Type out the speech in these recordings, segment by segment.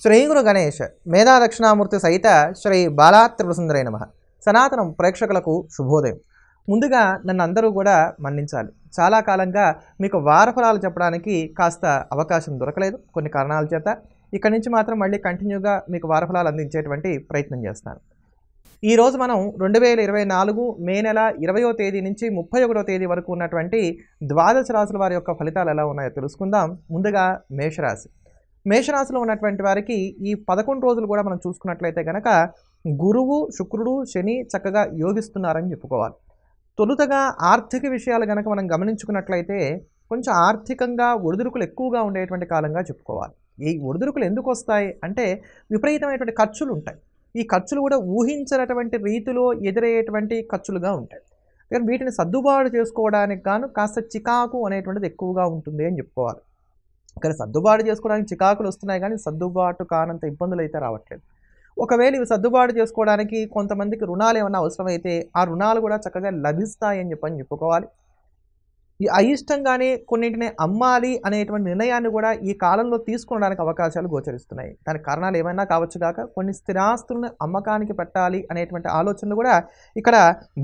శ్రీ గురు గణేష్ మేధా దక్షిణామూర్తి సహిత శ్రీ బాలా త్రిపురసుందరై నమః. సనాతనం ప్రేక్షకులకు శుభోదయం. ముందుగా నన్ను అందరూ కూడా మన్నించాలి. చాలా కాలంగా మీకు వారఫలాలు చెప్పడానికి కాస్త అవకాశం దొరకలేదు కొన్ని కారణాల చేత. ఇక్కడి నుంచి మాత్రం మళ్ళీ కంటిన్యూగా మీకు వారఫలాలు అందించేటువంటి ప్రయత్నం చేస్తాను. ఈరోజు మనం 2024 మే నెల 20వ తేదీ నుంచి 31వ తేదీ వరకు ఉన్నటువంటి ద్వాదశ రాశుల వారి యొక్క ఫలితాలు ఎలా ఉన్నాయో తెలుసుకుందాం. ముందుగా మేషరాశి. మేషరాశిలో ఉన్నటువంటి వారికి ఈ 11 రోజులు కూడా మనం చూసుకున్నట్లయితే కనుక గురువు, శుక్రుడు, శని చక్కగా యోగిస్తున్నారని చెప్పుకోవాలి. తొలుతగా ఆర్థిక విషయాలు కనుక మనం గమనించుకున్నట్లయితే కొంచెం ఆర్థికంగా ఒడిదుడుకులు ఎక్కువగా ఉండేటువంటి కాలంగా చెప్పుకోవాలి. ఈ ఒడిదుడుకులు ఎందుకు వస్తాయి అంటే విపరీతమైనటువంటి ఖర్చులు ఉంటాయి. ఈ ఖర్చులు కూడా ఊహించినటువంటి రీతిలో ఎదురయ్యేటువంటి ఖర్చులుగా ఉంటాయి. కానీ వీటిని సర్దుబాటు చేసుకోవడానికి గాను కాస్త చికాకు అనేటువంటిది ఎక్కువగా ఉంటుంది అని చెప్పుకోవాలి. ఇక్కడ సర్దుబాటు చేసుకోవడానికి చికాకులు వస్తున్నాయి కానీ సర్దుబాటు కానంత ఇబ్బందులు అయితే రావట్లేదు. ఒకవేళ ఇవి సర్దుబాటు చేసుకోవడానికి కొంతమందికి రుణాలు ఏమైనా అవసరమైతే ఆ రుణాలు కూడా చక్కగా లభిస్తాయని చెప్పుకోవాలి. ఈ అయిష్టంగానే కొన్నింటిని అమ్మాలి అనేటువంటి నిర్ణయాన్ని కూడా ఈ కాలంలో తీసుకోవడానికి అవకాశాలు గోచరిస్తున్నాయి. దానికి కారణాలు ఏమైనా కావచ్చు కాక కొన్ని స్థిరాస్తులను అమ్మకానికి పెట్టాలి అనేటువంటి ఆలోచనలు కూడా ఇక్కడ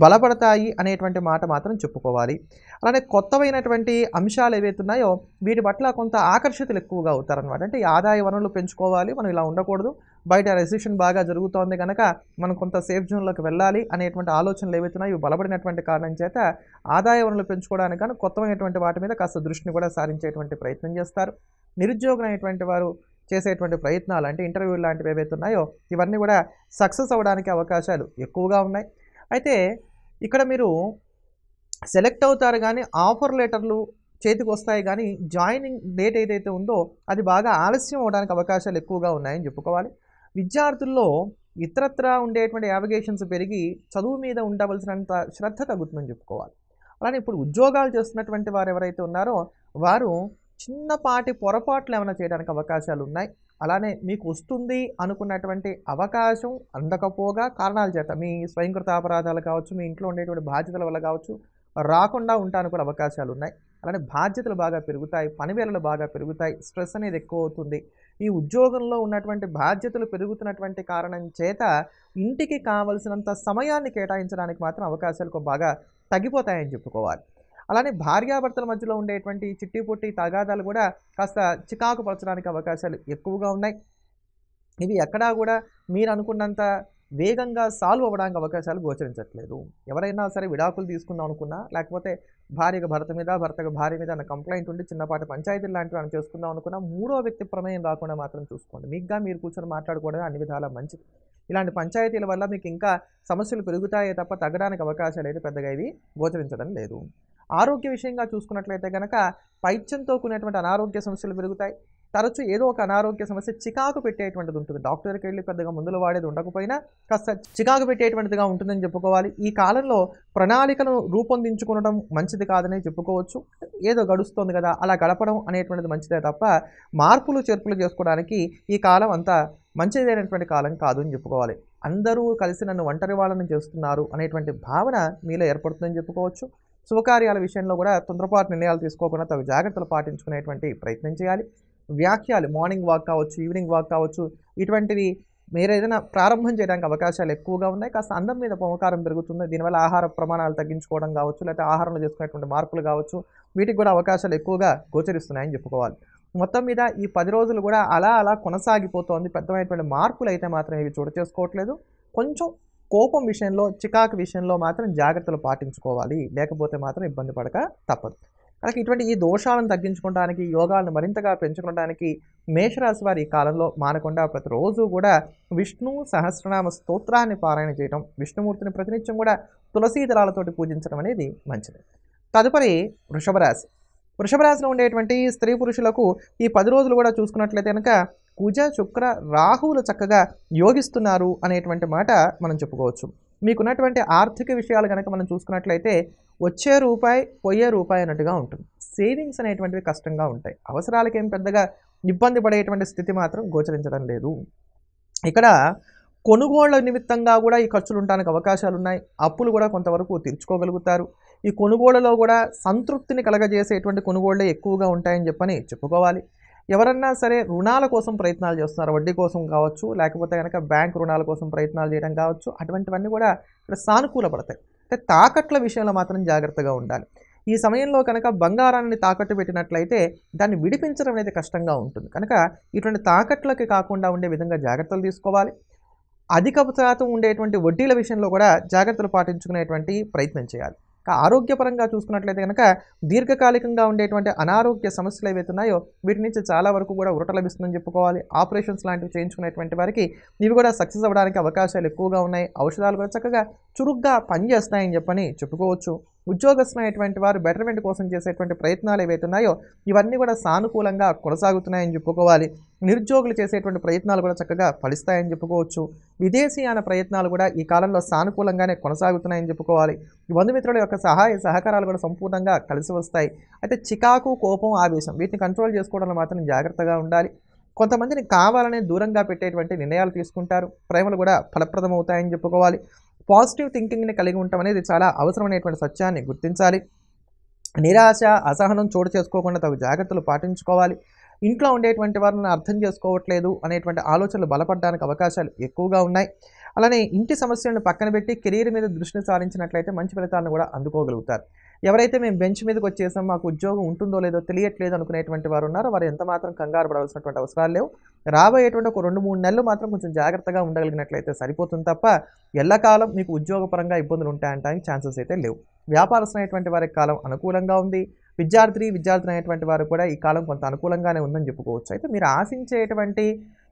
బలపడతాయి అనేటువంటి మాట మాత్రం చెప్పుకోవాలి. అలానే కొత్తమైనటువంటి అంశాలు ఏవైతే ఉన్నాయో వీటి పట్ల కొంత ఆకర్షితులు ఎక్కువగా అవుతారనమాట. అంటే ఈ ఆదాయ వనరులు పెంచుకోవాలి, మనం ఇలా ఉండకూడదు, బయట రెసిషన్ బాగా జరుగుతోంది కనుక మనం కొంత సేఫ్ జోన్లోకి వెళ్ళాలి అనేటువంటి ఆలోచనలు ఏవైతున్నాయో ఇవి బలపడినటువంటి కారణం చేత ఆదాయ వనరులు పెంచుకోవడానికి కానీ కొత్తమైనటువంటి వాటి మీద కాస్త దృష్టిని కూడా సారించేటువంటి ప్రయత్నం చేస్తారు. నిరుద్యోగులు అనేటువంటి వారు చేసేటువంటి ప్రయత్నాలు అంటే ఇంటర్వ్యూలు లాంటివి ఏవైతే ఉన్నాయో ఇవన్నీ కూడా సక్సెస్ అవ్వడానికి అవకాశాలు ఎక్కువగా ఉన్నాయి. అయితే ఇక్కడ మీరు సెలెక్ట్ అవుతారు కానీ ఆఫర్ లెటర్లు చేతికి వస్తాయి కానీ జాయినింగ్ డేట్ ఏదైతే ఉందో అది బాగా ఆలస్యం అవడానికి అవకాశాలు ఎక్కువగా ఉన్నాయని చెప్పుకోవాలి. విద్యార్థుల్లో ఇతరత్రా ఉండేటువంటి యావిగేషన్స్ పెరిగి చదువు మీద ఉండవలసినంత శ్రద్ధ తగ్గుతుందని చెప్పుకోవాలి. అలానే ఇప్పుడు ఉద్యోగాలు చేస్తున్నటువంటి వారు ఎవరైతే ఉన్నారో వారు చిన్నపాటి పొరపాట్లు ఏమైనా చేయడానికి అవకాశాలు ఉన్నాయి. అలానే మీకు వస్తుంది అనుకున్నటువంటి అవకాశం అందకపోగా కారణాల చేత మీ స్వయంకృత అపరాధాలు కావచ్చు, మీ ఇంట్లో ఉండేటువంటి బాధ్యతల వల్ల కావచ్చు రాకుండా ఉండడానికి కూడా అవకాశాలు ఉన్నాయి. అలానే బాధ్యతలు బాగా పెరుగుతాయి, పనివేళలు బాగా పెరుగుతాయి, స్ట్రెస్ అనేది ఎక్కువ అవుతుంది. ఈ ఉద్యోగంలో ఉన్నటువంటి బాధ్యతలు పెరుగుతున్నటువంటి కారణం చేత ఇంటికి కావలసినంత సమయాన్ని కేటాయించడానికి మాత్రం అవకాశాలు బాగా తగ్గిపోతాయని చెప్పుకోవాలి. అలానే భార్యాభర్తల మధ్యలో ఉండేటువంటి చిట్టి పొట్టి తగాదాలు కూడా కాస్త చికాకు పరచడానికి అవకాశాలు ఎక్కువగా ఉన్నాయి. ఇవి ఎక్కడా కూడా మీరు అనుకున్నంత వేగంగా సాల్వ్ అవ్వడానికి అవకాశాలు గోచరించట్లేదు. ఎవరైనా సరే విడాకులు తీసుకుందాం అనుకున్నా, లేకపోతే భార్యకు భర్త మీద, భర్తకు భార్య మీద అన్న కంప్లైంట్ ఉండి చిన్నపాటి పంచాయతీలు లాంటివి అని చేసుకుందాం అనుకున్నా మూడో వ్యక్తి ప్రమేయం రాకుండా మాత్రం చూసుకోండి. మీకుగా మీరు కూర్చొని మాట్లాడుకోవడం అన్ని విధాలా మంచిది. ఇలాంటి పంచాయతీల వల్ల మీకు ఇంకా సమస్యలు పెరుగుతాయే తప్ప తగ్గడానికి అవకాశాలు అయితే పెద్దగా ఇవి గోచరించడం లేదు. ఆరోగ్య విషయంగా చూసుకున్నట్లయితే కనుక పైత్యంతో కూడినటువంటి అనారోగ్య సమస్యలు పెరుగుతాయి. తరచూ ఏదో ఒక అనారోగ్య సమస్య చికాకు పెట్టేటువంటిది ఉంటుంది. డాక్టర్కి వెళ్ళి పెద్దగా మందులు వాడేది ఉండకపోయినా కాస్త చికాకు పెట్టేటువంటిదిగా ఉంటుందని చెప్పుకోవాలి. ఈ కాలంలో ప్రణాళికను రూపొందించుకోవడం మంచిది కాదని చెప్పుకోవచ్చు. ఏదో గడుస్తుంది కదా అలా గడపడం అనేటువంటిది మంచిదే తప్ప మార్పులు చేర్పులు చేసుకోవడానికి ఈ కాలం అంతా మంచిదైనటువంటి కాలం కాదు అని చెప్పుకోవాలి. అందరూ కలిసి నన్ను ఒంటరి వాళ్ళని చేస్తున్నారు అనేటువంటి భావన మీలో ఏర్పడుతుందని చెప్పుకోవచ్చు. శుభకార్యాల విషయంలో కూడా తొందరపాటు నిర్ణయాలు తీసుకోకుండా తగు జాగ్రత్తలు పాటించుకునేటువంటి ప్రయత్నం చేయాలి. వ్యాఖ్యలు మార్నింగ్ వాక్ కావచ్చు, ఈవినింగ్ వాక్ కావచ్చు, ఇటువంటివి మీరు ఏదైనా ప్రారంభం చేయడానికి అవకాశాలు ఎక్కువగా ఉన్నాయి. కాస్త అందం మీద మమకారం పెరుగుతుంది. దీనివల్ల ఆహార ప్రమాణాలు తగ్గించుకోవడం కావచ్చు, లేకపోతే ఆహారంలో చేసుకునేటువంటి మార్పులు కావచ్చు, వీటికి కూడా అవకాశాలు ఎక్కువగా గోచరిస్తున్నాయని చెప్పుకోవాలి. మొత్తం మీద ఈ 10 రోజులు కూడా అలా కొనసాగిపోతోంది. పెద్దమైనటువంటి మార్పులు అయితే మాత్రం ఇవి చోటు చేసుకోవట్లేదు. కొంచెం కోపం విషయంలో, చికాకు విషయంలో మాత్రం జాగ్రత్తలు పాటించుకోవాలి. లేకపోతే మాత్రం ఇబ్బంది పడక తప్పదు. అలాగే ఇటువంటి ఈ దోషాలను తగ్గించుకోవడానికి, యోగాలను మరింతగా పెంచుకోవడానికి మేషరాశి వారి ఈ కాలంలో మానకుండా ప్రతిరోజు కూడా విష్ణు సహస్రనామ స్తోత్రాన్ని పారాయణ చేయడం, విష్ణుమూర్తిని ప్రతినిత్యం కూడా తులసీ దళాలతోటి పూజించడం అనేది మంచిది. తదుపరి వృషభ రాశి. వృషభ రాశిలో ఉండేటువంటి స్త్రీ పురుషులకు ఈ 10 రోజులు కూడా చూసుకున్నట్లయితే కనుక కుజ, శుక్ర, రాహువులు చక్కగా యోగిస్తున్నారు అనేటువంటి మాట మనం చెప్పుకోవచ్చు. మీకున్నటువంటి ఆర్థిక విషయాలు కనుక మనం చూసుకున్నట్లయితే వచ్చే రూపాయి పోయే రూపాయి అన్నట్టుగా ఉంటుంది. సేవింగ్స్ అనేటువంటివి కష్టంగా ఉంటాయి. అవసరాలకేం పెద్దగా ఇబ్బంది పడేటువంటి స్థితి మాత్రం గోచరించడం లేదు. ఇక్కడ కొనుగోళ్ల నిమిత్తంగా కూడా ఈ ఖర్చులు ఉండడానికి అవకాశాలు ఉన్నాయి. అప్పులు కూడా కొంతవరకు తీర్చుకోగలుగుతారు. ఈ కొనుగోళ్లలో కూడా సంతృప్తిని కలగజేసేటువంటి కొనుగోళ్లే ఎక్కువగా ఉంటాయని చెప్పుకోవాలి. ఎవరన్నా సరే రుణాల కోసం ప్రయత్నాలు చేస్తున్నారు, వడ్డీ కోసం కావచ్చు, లేకపోతే కనుక బ్యాంక్ రుణాల కోసం ప్రయత్నాలు చేయడం కావచ్చు, అటువంటివన్నీ కూడా ఇక్కడ సానుకూల పడతాయి. అంటే తాకట్ల విషయంలో మాత్రం జాగ్రత్తగా ఉండాలి. ఈ సమయంలో కనుక బంగారాన్ని తాకట్టు పెట్టినట్లయితే దాన్ని విడిపించడం అనేది కష్టంగా ఉంటుంది. కనుక ఇటువంటి తాకట్లకి కాకుండా ఉండే విధంగా జాగ్రత్తలు తీసుకోవాలి. అధిక శాతం ఉండేటువంటి వడ్డీల విషయంలో కూడా జాగ్రత్తలు పాటించుకునేటువంటి ప్రయత్నం చేయాలి. ఆరోగ్యపరంగా చూసుకున్నట్లయితే కనుక దీర్ఘకాలికంగా ఉండేటువంటి అనారోగ్య సమస్యలు ఏవైతే ఉన్నాయో వీటి నుంచి చాలా వరకు కూడా ఊరట లభిస్తుందని చెప్పుకోవాలి. ఆపరేషన్స్ లాంటివి చేయించుకునేటువంటి వారికి ఇవి కూడా సక్సెస్ అవ్వడానికి అవకాశాలు ఎక్కువగా ఉన్నాయి. ఔషధాలు కూడా చక్కగా చురుగ్గా పనిచేస్తాయని చెప్పని చెప్పుకోవచ్చు. ఉద్యోగస్తులైనటువంటి వారు బెటర్మెంట్ కోసం చేసేటువంటి ప్రయత్నాలు ఏవైతే ఉన్నాయో ఇవన్నీ కూడా సానుకూలంగా కొనసాగుతున్నాయని చెప్పుకోవాలి. నిరుద్యోగులు చేసేటువంటి ప్రయత్నాలు కూడా చక్కగా ఫలిస్తాయని చెప్పుకోవచ్చు. విదేశీయాన ప్రయత్నాలు కూడా ఈ కాలంలో సానుకూలంగానే కొనసాగుతున్నాయని చెప్పుకోవాలి. బంధుమిత్రుల యొక్క సహాయ సహకారాలు కూడా సంపూర్ణంగా కలిసి వస్తాయి. అయితే చికాకు, కోపం, ఆవేశం వీటిని కంట్రోల్ చేసుకోవడంలో మాత్రం జాగ్రత్తగా ఉండాలి. కొంతమందిని కావాలనే దూరంగా పెట్టేటువంటి నిర్ణయాలు తీసుకుంటారు. ప్రేమలు కూడా ఫలప్రదమవుతాయని చెప్పుకోవాలి. పాజిటివ్ థింకింగ్ని కలిగి ఉండటం అనేది చాలా అవసరమైనటువంటి సత్యాన్ని గుర్తించాలి. నిరాశ, అసహనం చోటు చేసుకోకుండా తగు జాగ్రత్తలు పాటించుకోవాలి. ఇంట్లో ఉండేటువంటి వారిని అర్థం చేసుకోవట్లేదు అనేటువంటి ఆలోచనలు బలపడడానికి అవకాశాలు ఎక్కువగా ఉన్నాయి. అలానే ఇంటి సమస్యలను పక్కన పెట్టి కెరీర్ మీద దృష్టిని సారించినట్లయితే మంచి ఫలితాలను కూడా అందుకోగలుగుతారు. ఎవరైతే మేము బెంచ్ మీదకి వచ్చేసాం, మాకు ఉద్యోగం ఉంటుందో లేదో తెలియట్లేదు అనుకునేటువంటి వారు ఉన్నారో వారు ఎంత మాత్రం కంగారు పడవలసినటువంటి అవసరాలు లేవు. రాబోయేటువంటి ఒక 2-3 నెలలు మాత్రం కొంచెం జాగ్రత్తగా ఉండగలిగినట్లయితే సరిపోతుంది తప్ప ఎల్లకాలం మీకు ఉద్యోగపరంగా ఇబ్బందులు ఉంటాయంటానికి ఛాన్సెస్ అయితే లేవు. వ్యాపారస్తులైనటువంటి వారికి కాలం అనుకూలంగా ఉంది. విద్యార్థినైనటువంటి వారు కూడా ఈ కాలం కొంత అనుకూలంగానే ఉందని చెప్పుకోవచ్చు. అయితే మీరు ఆశించేటువంటి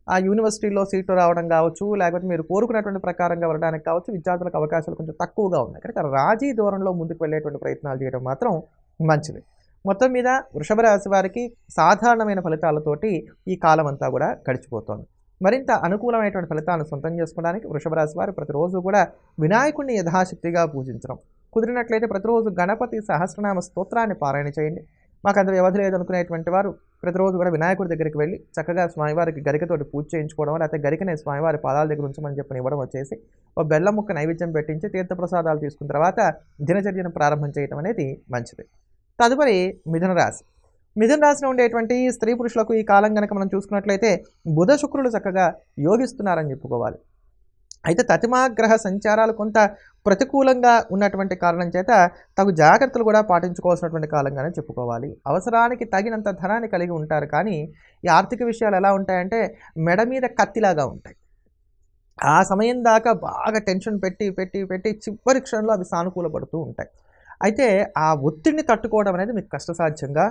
ఆ యూనివర్సిటీలో సీట్లు రావడం కావచ్చు, లేకపోతే మీరు కోరుకున్నటువంటి ప్రకారంగా వెళ్ళడానికి కావచ్చు, విద్యార్థులకు అవకాశాలు కొంచెం తక్కువగా ఉన్నాయి. కనుక రాజీ దూరంలో ముందుకు వెళ్ళేటువంటి ప్రయత్నాలు చేయడం మాత్రం మంచిది. మొత్తం మీద వృషభ రాశి వారికి సాధారణమైన ఫలితాలతోటి ఈ కాలం అంతా కూడా గడిచిపోతుంది. మరింత అనుకూలమైనటువంటి ఫలితాలను సొంతం చేసుకోవడానికి వృషభ రాశి వారు ప్రతిరోజు కూడా వినాయకుడిని యథాశక్తిగా పూజించడం, కుదిరినట్లయితే ప్రతిరోజు గణపతి సహస్రనామ స్తోత్రాన్ని పారాయణ చేయండి. మాకు అంత వ్యవధి లేదనుకునేటువంటి వారు ప్రతిరోజు కూడా వినాయకుడి దగ్గరికి వెళ్ళి చక్కగా స్వామివారికి గరికతోటి పూజ చేయించుకోవడం, లేకపోతే గరికనే స్వామివారి పాదాల దగ్గర ఉంచమని చెప్పని ఇవ్వడం వచ్చేసి ఒక బెల్లం ముక్క నైవేద్యం పెట్టించి తీర్థప్రసాదాలు తీసుకున్న తర్వాత దినచర్యను ప్రారంభం చేయడం అనేది మంచిది. తదుపరి మిథున రాశి. మిథున రాశిలో ఉండేటువంటి స్త్రీ పురుషులకు ఈ కాలం కనుక మనం చూసుకున్నట్లయితే బుధ శుక్రులు చక్కగా యోగిస్తున్నారని చెప్పుకోవాలి. అయితే తతిమాగ్రహ సంచారాలు కొంత ప్రతికూలంగా ఉన్నటువంటి కారణం చేత తగు జాగ్రత్తలు కూడా పాటించుకోవాల్సినటువంటి కాలంగానే చెప్పుకోవాలి. అవసరానికి తగినంత ధనాన్ని కలిగి ఉంటారు, కానీ ఈ ఆర్థిక విషయాలు ఎలా ఉంటాయంటే మెడ మీద కత్తిలాగా ఉంటాయి. ఆ సమయం దాకా బాగా టెన్షన్ పెట్టి పెట్టి పెట్టి చివరి క్షణంలో అవి సానుకూల పడుతూ ఉంటాయి. అయితే ఆ ఒత్తిడిని తట్టుకోవడం అనేది మీకు కష్టసాధ్యంగా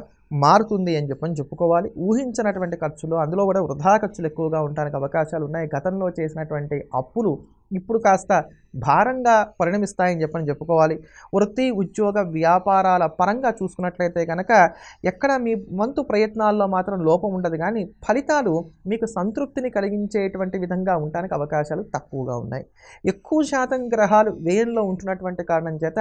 మారుతుంది అని చెప్పుకోవాలి. ఊహించినటువంటి ఖర్చులు, అందులో కూడా వృధా ఖర్చులు ఎక్కువగా ఉండడానికి అవకాశాలు ఉన్నాయి. గతంలో చేసినటువంటి అప్పులు ఇప్పుడు కాస్త భారంగా పరిణమిస్తాయని చెప్పుకోవాలి. వృత్తి, ఉద్యోగ, వ్యాపారాల పరంగా చూసుకున్నట్లయితే కనుక ఎక్కడ మీ వంతు ప్రయత్నాల్లో మాత్రం లోపం ఉండదు, కానీ ఫలితాలు మీకు సంతృప్తిని కలిగించేటువంటి విధంగా ఉండడానికి అవకాశాలు తక్కువగా ఉన్నాయి. ఎక్కువ శాతం గ్రహాలు వ్యయంలో ఉంటున్నటువంటి కారణం చేత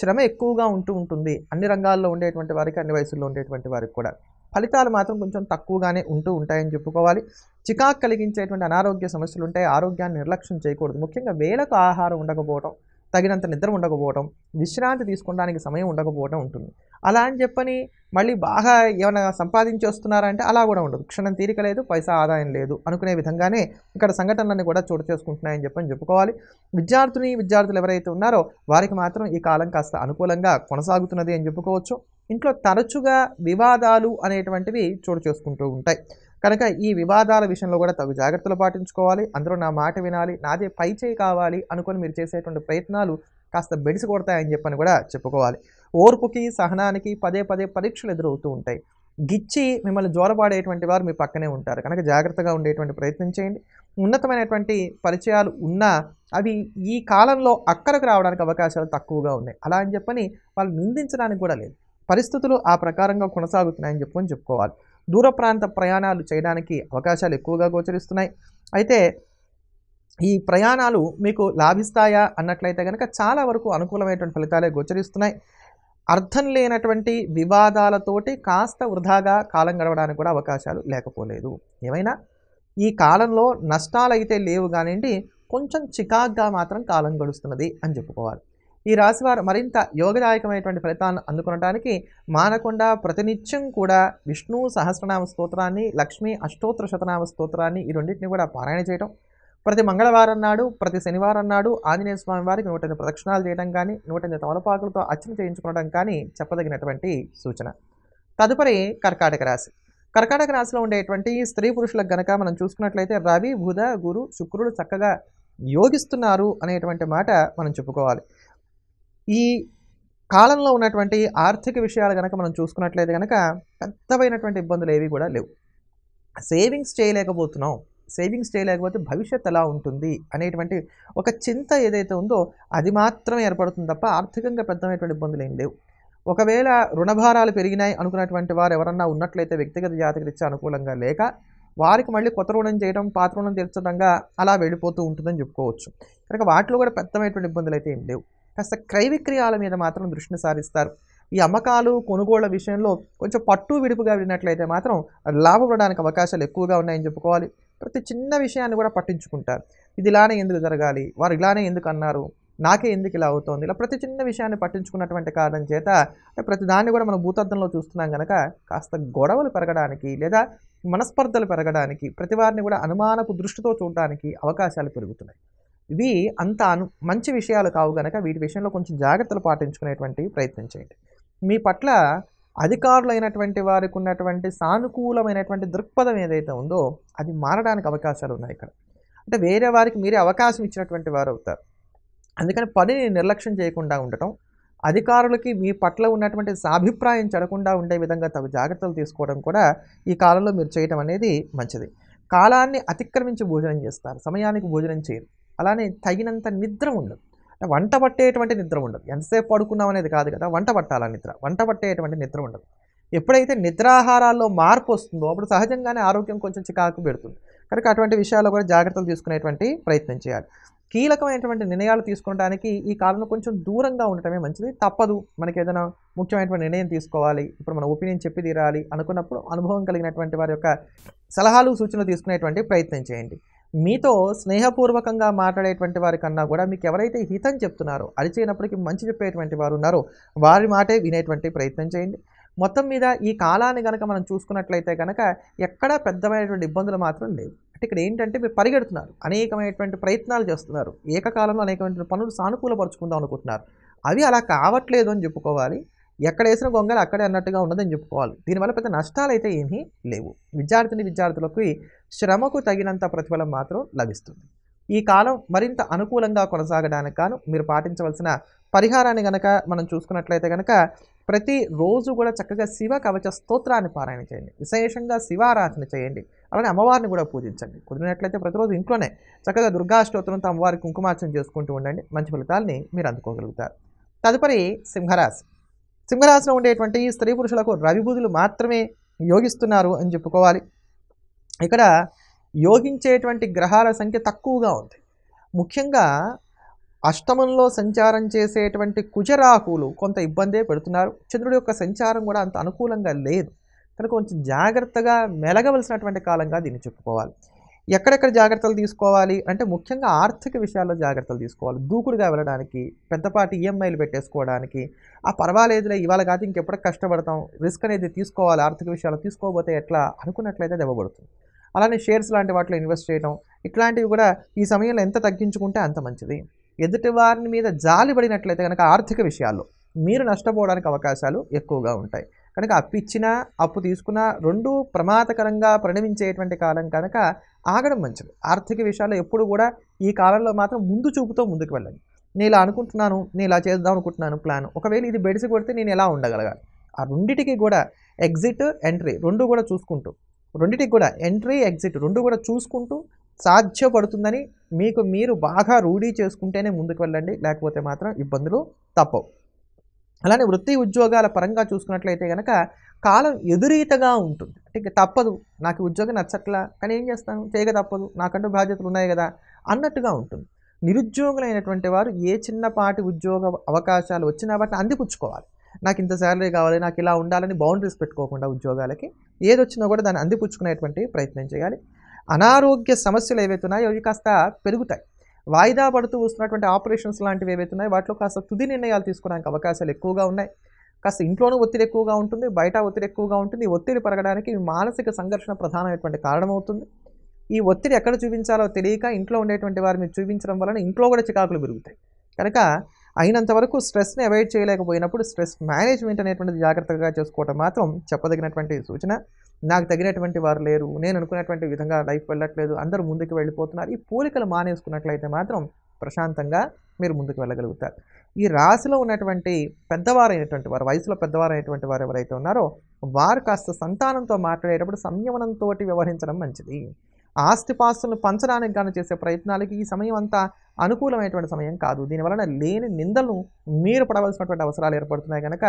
శ్రమ ఎక్కువగా ఉంటుంది. అన్ని రంగాల్లో ఉండేటువంటి వారికి, అన్ని వయసుల్లో ఉండేటువంటి వారికి కూడా ఫలితాలు మాత్రం కొంచెం తక్కువగానే ఉంటాయని చెప్పుకోవాలి. చికాకు కలిగించేటువంటి అనారోగ్య సమస్యలు ఉంటాయి. ఆరోగ్యాన్ని నిర్లక్ష్యం చేయకూడదు. ముఖ్యంగా వేళకు ఆహారం ఉండకపోవడం, తగినంత నిద్ర ఉండకపోవడం, విశ్రాంతి తీసుకోవడానికి సమయం ఉండకపోవడం ఉంటుంది. అలా అని చెప్పని మళ్ళీ బాగా ఏమైనా సంపాదించేస్తున్నారంటే అలా కూడా ఉండదు. క్షణం తీరిక లేదు, పైసా ఆదాయం లేదు అనుకునే విధంగానే ఇక్కడ సంఘటనలన్నీ కూడా చోటు చేసుకుంటున్నాయని చెప్పుకోవాలి. విద్యార్థులు ఎవరైతే ఉన్నారో వారికి మాత్రం ఈ కాలం కాస్త అనుకూలంగా కొనసాగుతున్నది అని చెప్పుకోవచ్చు. ఇంట్లో తరచుగా వివాదాలు అనేటువంటివి చోటు చేసుకుంటూ ఉంటాయి. కనుక ఈ వివాదాల విషయంలో కూడా తగు జాగ్రత్తలు పాటించుకోవాలి. అందరూ నా మాట వినాలి, నాదే పై చేయి కావాలి అనుకొని మీరు చేసేటువంటి ప్రయత్నాలు కాస్త బెడిసి కొడతాయని చెప్పని కూడా చెప్పుకోవాలి. ఓర్పుకి, సహనానికి పదే పరీక్షలు ఎదురవుతూ ఉంటాయి. గిచ్చి మిమ్మల్ని జోరపాడేటువంటి వారు మీ పక్కనే ఉంటారు. కనుక జాగ్రత్తగా ఉండేటువంటి ప్రయత్నం చేయండి. ఉన్నతమైనటువంటి పరిచయాలు ఉన్నా అవి ఈ కాలంలో అక్కరకు రావడానికి అవకాశాలు తక్కువగా ఉన్నాయి. అలా అని చెప్పని వాళ్ళు నిందించడానికి కూడా లేదు. పరిస్థితులు ఆ ప్రకారంగా కొనసాగుతున్నాయని చెప్పుకోవాలి. దూర ప్రాంత ప్రయాణాలు చేయడానికి అవకాశాలు ఎక్కువగా గోచరిస్తున్నాయి. అయితే ఈ ప్రయాణాలు మీకు లాభిస్తాయా అన్నట్లయితే కనుక చాలా వరకు అనుకూలమైనటువంటి ఫలితాలే గోచరిస్తున్నాయి. అర్థం లేనటువంటి వివాదాలతోటి కాస్త వృధాగా కాలం గడవడానికి కూడా అవకాశాలు లేకపోలేదు. ఏమైనా ఈ కాలంలో నష్టాలు అయితే లేవు కానివ్వండి, కొంచెం చికాగ్గా మాత్రం కాలం గడుస్తున్నది అని చెప్పుకోవాలి. ఈ రాశివారు మరింత యోగదాయకమైనటువంటి ఫలితాలను అందుకొనడానికి మానకుండా ప్రతినిత్యం కూడా విష్ణు సహస్రనామ స్తోత్రాన్ని, లక్ష్మీ అష్టోత్తర శతనామ స్తోత్రాన్ని ఈ రెండింటిని కూడా పారాయణ చేయడం, ప్రతి మంగళవారం నాడు, ప్రతి శనివారం నాడు ఆంజనేయ స్వామి వారికి 108 ప్రదక్షిణాలు చేయడం కానీ, 108 తమలపాకులతో అర్చన చేయించుకోవడం కానీ చెప్పదగినటువంటి సూచన. తదుపరి కర్కాటక రాశి. కర్కాటక రాశిలో ఉండేటువంటి స్త్రీ పురుషులకు గనక మనం చూసుకున్నట్లయితే రవి, బుధ, గురు, శుక్రుడు చక్కగా యోగిస్తున్నారు అనేటువంటి మాట మనం చెప్పుకోవాలి. ఈ కాలంలో ఉన్నటువంటి ఆర్థిక విషయాలు గనక మనం చూసుకున్నట్లయితే గనక పెద్దవైనటువంటి ఇబ్బందులు ఏవి కూడా లేవు. సేవింగ్స్ చేయలేకపోతే భవిష్యత్తు ఎలా ఉంటుంది అనేటువంటి ఒక చింత ఏదైతే ఉందో అది మాత్రం ఏర్పడుతుంది తప్ప ఆర్థికంగా పెద్దమైనటువంటి ఇబ్బందులు ఏం లేవు. ఒకవేళ రుణభారాలు పెరిగినాయి అనుకున్నటువంటి వారు ఎవరన్నా ఉన్నట్లయితే వ్యక్తిగత జాతకరీత్యా అనుకూలంగా లేక వారికి మళ్ళీ కొత్త రుణం చేయడం, పాత రుణం తీర్చడంగా అలా వెళ్ళిపోతూ ఉంటుందని చెప్పుకోవచ్చు. కనుక వాటిలో కూడా పెద్దమైనటువంటి ఇబ్బందులు అయితే ఏం లేవు. కాస్త క్రయ విక్రయాల మీద మాత్రం దృష్టిని సారిస్తారు. ఈ అమ్మకాలు కొనుగోళ్ల విషయంలో కొంచెం పట్టు విడుపుగా వెళ్ళినట్లయితే మాత్రం లాభపడడానికి అవకాశాలు ఎక్కువగా ఉన్నాయని చెప్పుకోవాలి. ప్రతి చిన్న విషయాన్ని కూడా పట్టించుకుంటారు. ఇది ఇలానే ఎందుకు జరగాలి, వారు ఇలానే ఎందుకు అన్నారు, నాకే ఎందుకు ఇలా అవుతోంది, ఇలా ప్రతి చిన్న విషయాన్ని పట్టించుకున్నటువంటి కారణం చేత ప్రతి దాన్ని కూడా మనం భూతద్దంలో చూస్తున్నాం కనుక కాస్త గొడవలు పెరగడానికి లేదా మనస్పర్ధలు పెరగడానికి, ప్రతి వారిని కూడా అనుమానపు దృష్టితో చూడడానికి అవకాశాలు పెరుగుతున్నాయి. ఇవి అంత మంచి విషయాలు కావు కనుక వీటి విషయంలో కొంచెం జాగ్రత్తలు పాటించుకునేటువంటి ప్రయత్నం చేయండి. మీ పట్ల అధికారులైనటువంటి వారికి ఉన్నటువంటి సానుకూలమైనటువంటి దృక్పథం ఏదైతే ఉందో అది మారడానికి అవకాశాలు ఉన్నాయి ఇక్కడ. అంటే వేరే వారికి మీరే అవకాశం ఇచ్చినటువంటి వారు అవుతారు. అందుకని పనిని నిర్లక్ష్యం చేయకుండా ఉండటం, అధికారులకి మీ పట్ల ఉన్నటువంటి సాభిప్రాయం చెడకుండా ఉండే విధంగా తగు జాగ్రత్తలు తీసుకోవడం కూడా ఈ కాలంలో మీరు చేయటం అనేది మంచిది. కాలాన్ని అతిక్రమించి భోజనం చేస్తారు, సమయానికి భోజనం చేయరు. అలానే తగినంత నిద్ర ఉండదు. వంట పట్టేటువంటి నిద్ర ఉండదు. ఎంతసేపు పడుకున్నాం అనేది కాదు కదా, వంట పట్టాల నిద్ర, వంట పట్టేటువంటి నిద్ర ఉండదు. ఎప్పుడైతే నిద్రాహారాల్లో మార్పు వస్తుందో అప్పుడు సహజంగానే ఆరోగ్యం కొంచెం చికాకు పెడుతుంది. కనుక అటువంటి విషయాల్లో కూడా జాగ్రత్తలు తీసుకునేటువంటి ప్రయత్నం చేయాలి. కీలకమైనటువంటి నిర్ణయాలు తీసుకోవడానికి ఈ కాలంలో కొంచెం దూరంగా ఉండటమే మంచిది. తప్పదు, మనకి ఏదైనా ముఖ్యమైనటువంటి నిర్ణయం తీసుకోవాలి, ఇప్పుడు మన ఒపీనియన్ చెప్పి తీరాలి అనుకున్నప్పుడు అనుభవం కలిగినటువంటి వారి యొక్క సలహాలు సూచనలు తీసుకునేటువంటి ప్రయత్నం చేయండి. మీతో స్నేహపూర్వకంగా మాట్లాడేటువంటి వారి కన్నా కూడా మీకు ఎవరైతే హితం చెప్తున్నారో, అరిచేనప్పటికీ మంచి చెప్పేటువంటి వారు ఉన్నారో వారి మాటే వినేటువంటి ప్రయత్నం చేయండి. మొత్తం మీద ఈ కాలాన్ని కనుక మనం చూసుకున్నట్లయితే కనుక ఎక్కడా పెద్దమైనటువంటి ఇబ్బందులు మాత్రం లేవు. అంటే ఇక్కడ ఏంటంటే మీరు పరిగెడుతున్నారు, అనేకమైనటువంటి ప్రయత్నాలు చేస్తున్నారు, ఏకకాలంలో అనేకమైనటువంటి పనులు సానుకూలపరుచుకుందాం అనుకుంటున్నారు. అవి అలా కావట్లేదు అని చెప్పుకోవాలి. ఎక్కడ వేసిన గొంగలు అక్కడే అన్నట్టుగా ఉన్నదని చెప్పుకోవాలి. దీనివల్ల పెద్ద నష్టాలు అయితే ఏమీ లేవు. విద్యార్థులకు శ్రమకు తగినంత ప్రతిఫలం మాత్రం లభిస్తుంది. ఈ కాలం మరింత అనుకూలంగా కొనసాగడానికి గాను మీరు పాటించవలసిన పరిహారాన్ని కనుక మనం చూసుకున్నట్లయితే కనుక ప్రతిరోజు కూడా చక్కగా శివ కవచ స్తోత్రాన్ని పారాయణ చేయండి. విశేషంగా శివారాధన చేయండి. అలానే అమ్మవారిని కూడా పూజించండి. కుదిరినట్లయితే ప్రతిరోజు ఇంట్లోనే చక్కగా దుర్గాష్టోత్రంతో అమ్మవారికి కుంకుమార్చన చేసుకుంటూ ఉండండి. మంచి ఫలితాలని మీరు అందుకోగలుగుతారు. తదుపరి సింహరాశి. సింహరాశిలో ఉండేటువంటి స్త్రీ పురుషులకు రవి బుధులు మాత్రమే యోగిస్తున్నారు అని చెప్పుకోవాలి. ఇక్కడ యోగించేటువంటి గ్రహాల సంఖ్య తక్కువగా ఉంది. ముఖ్యంగా అష్టమంలో సంచారం చేసేటువంటి కుజరాహువులు కొంత ఇబ్బందే పెడుతున్నారు. చంద్రుడి యొక్క సంచారం కూడా అంత అనుకూలంగా లేదు. కనుక కొంచెం జాగ్రత్తగా మెలగవలసినటువంటి కాలంగా దీన్ని చెప్పుకోవాలి. ఎక్కడెక్కడ జాగ్రత్తలు తీసుకోవాలి అంటే ముఖ్యంగా ఆర్థిక విషయాల్లో జాగ్రత్తలు తీసుకోవాలి. దూకుడుగా వెళ్ళడానికి, పెద్దపాటి ఈఎంఐలు పెట్టేసుకోవడానికి, ఆ పర్వాలేదులే ఇవాళ కాదు ఇంకెప్పటికి కష్టపడతాం, రిస్క్ అనేది తీసుకోవాలి, ఆర్థిక విషయాలు తీసుకోకపోతే ఎట్లా అనుకున్నట్లయితే దెబ్బపడుతుంది. అలానే షేర్స్ లాంటి వాటిలో ఇన్వెస్ట్ చేయడం, ఇట్లాంటివి కూడా ఈ సమయంలో ఎంత తగ్గించుకుంటే అంత మంచిది. ఎదుటి వారిని మీద జాలి పడినట్లయితే కనుక ఆర్థిక విషయాల్లో మీరు నష్టపోవడానికి అవకాశాలు ఎక్కువగా ఉంటాయి. కనుక అప్పు ఇచ్చినా అప్పు తీసుకున్నా రెండూ ప్రమాదకరంగా పరిణమించేటువంటి కాలం కనుక ఆగడం మంచిది. ఆర్థిక విషయాల్లో ఎప్పుడు కూడా ఈ కాలంలో మాత్రం ముందు చూపుతో ముందుకు వెళ్ళండి. నేను ఇలా అనుకుంటున్నాను, నేను ఇలా చేద్దాం అనుకుంటున్నాను ప్లాన్, ఒకవేళ ఇది బెడిసి కొడితే నేను ఎలా ఉండగలగాలి, ఆ రెండిటికి కూడా ఎగ్జిట్ ఎంట్రీ రెండు కూడా చూసుకుంటూ, రెండిటికి కూడా ఎంట్రీ ఎగ్జిట్ రెండు కూడా చూసుకుంటూ సాధ్యపడుతుందని మీకు మీరు బాగా రూఢీ చేసుకుంటేనే ముందుకు వెళ్ళండి. లేకపోతే మాత్రం ఇబ్బందులు తప్పవు. అలానే వృత్తి ఉద్యోగాల పరంగా చూసుకున్నట్లయితే కనుక కాలం ఎదురీతగా ఉంటుంది. అంటే తప్పదు, నాకు ఉద్యోగం నచ్చట్లా, కానీ ఏం చేస్తాను, చేయక తప్పదు, నాకంటూ బాధ్యతలు ఉన్నాయి కదా అన్నట్టుగా ఉంటుంది. నిరుద్యోగులైనటువంటి వారు ఏ చిన్నపాటి ఉద్యోగ అవకాశాలు వచ్చినా వాటిని అందిపుచ్చుకోవాలి. నాకు ఇంత శాలరీ కావాలి, నాకు ఇలా ఉండాలని బౌండరీస్ పెట్టుకోకుండా ఉద్యోగాలకి ఏది వచ్చినా కూడా దాన్ని అందిపుచ్చుకునేటువంటి ప్రయత్నం చేయాలి. అనారోగ్య సమస్యలు ఏవైతే ఉన్నాయో అవి కాస్త పెరుగుతాయి. వాయిదా పడుతూ వస్తున్నటువంటి ఆపరేషన్స్ లాంటివి ఏవైతే ఉన్నాయో వాటిలో కాస్త తుది నిర్ణయాలు తీసుకోవడానికి అవకాశాలు ఎక్కువగా ఉన్నాయి. కాస్త ఇంట్లోనూ ఒత్తిడి ఎక్కువగా ఉంటుంది, బయట ఒత్తిడి ఎక్కువగా ఉంటుంది. ఈ ఒత్తిడి పెరగడానికి మానసిక సంఘర్షణ ప్రధానమైనటువంటి కారణమవుతుంది. ఈ ఒత్తిడి ఎక్కడ చూపించాలో తెలియక ఇంట్లో ఉండేటువంటి వారు మీరు చూపించడం వలన ఇంట్లో కూడా చికాకులు పెరుగుతాయి. కనుక అయినంత వరకు స్ట్రెస్ని అవాయిడ్ చేయలేకపోయినప్పుడు స్ట్రెస్ మేనేజ్మెంట్ అనేటువంటిది జాగ్రత్తగా చేసుకోవటం మాత్రం చెప్పదగినటువంటి సూచన. నాకు తగినటువంటి వారు లేరు, నేను అనుకున్నటువంటి విధంగా లైఫ్ వెళ్ళట్లేదు, అందరూ ముందుకు వెళ్ళిపోతున్నారు, ఈ పోలికలు మానేసుకున్నట్లయితే మాత్రం ప్రశాంతంగా మీరు ముందుకు వెళ్ళగలుగుతారు. ఈ రాశిలో ఉన్నటువంటి పెద్దవారైనటువంటి వారు, వయసులో పెద్దవారైనటువంటి వారు ఎవరైతే ఉన్నారో వారు కాస్త సంతానంతో మాట్లాడేటప్పుడు సంయమనంతో వ్యవహరించడం మంచిది. ఆస్తిపాస్తులను పంచడానికి గాను చేసే ప్రయత్నాలకి ఈ సమయం అంతా అనుకూలమైనటువంటి సమయం కాదు. దీనివలన లేని నిందలను మీరు పడవలసినటువంటి అవసరాలు ఏర్పడుతున్నాయి కనుక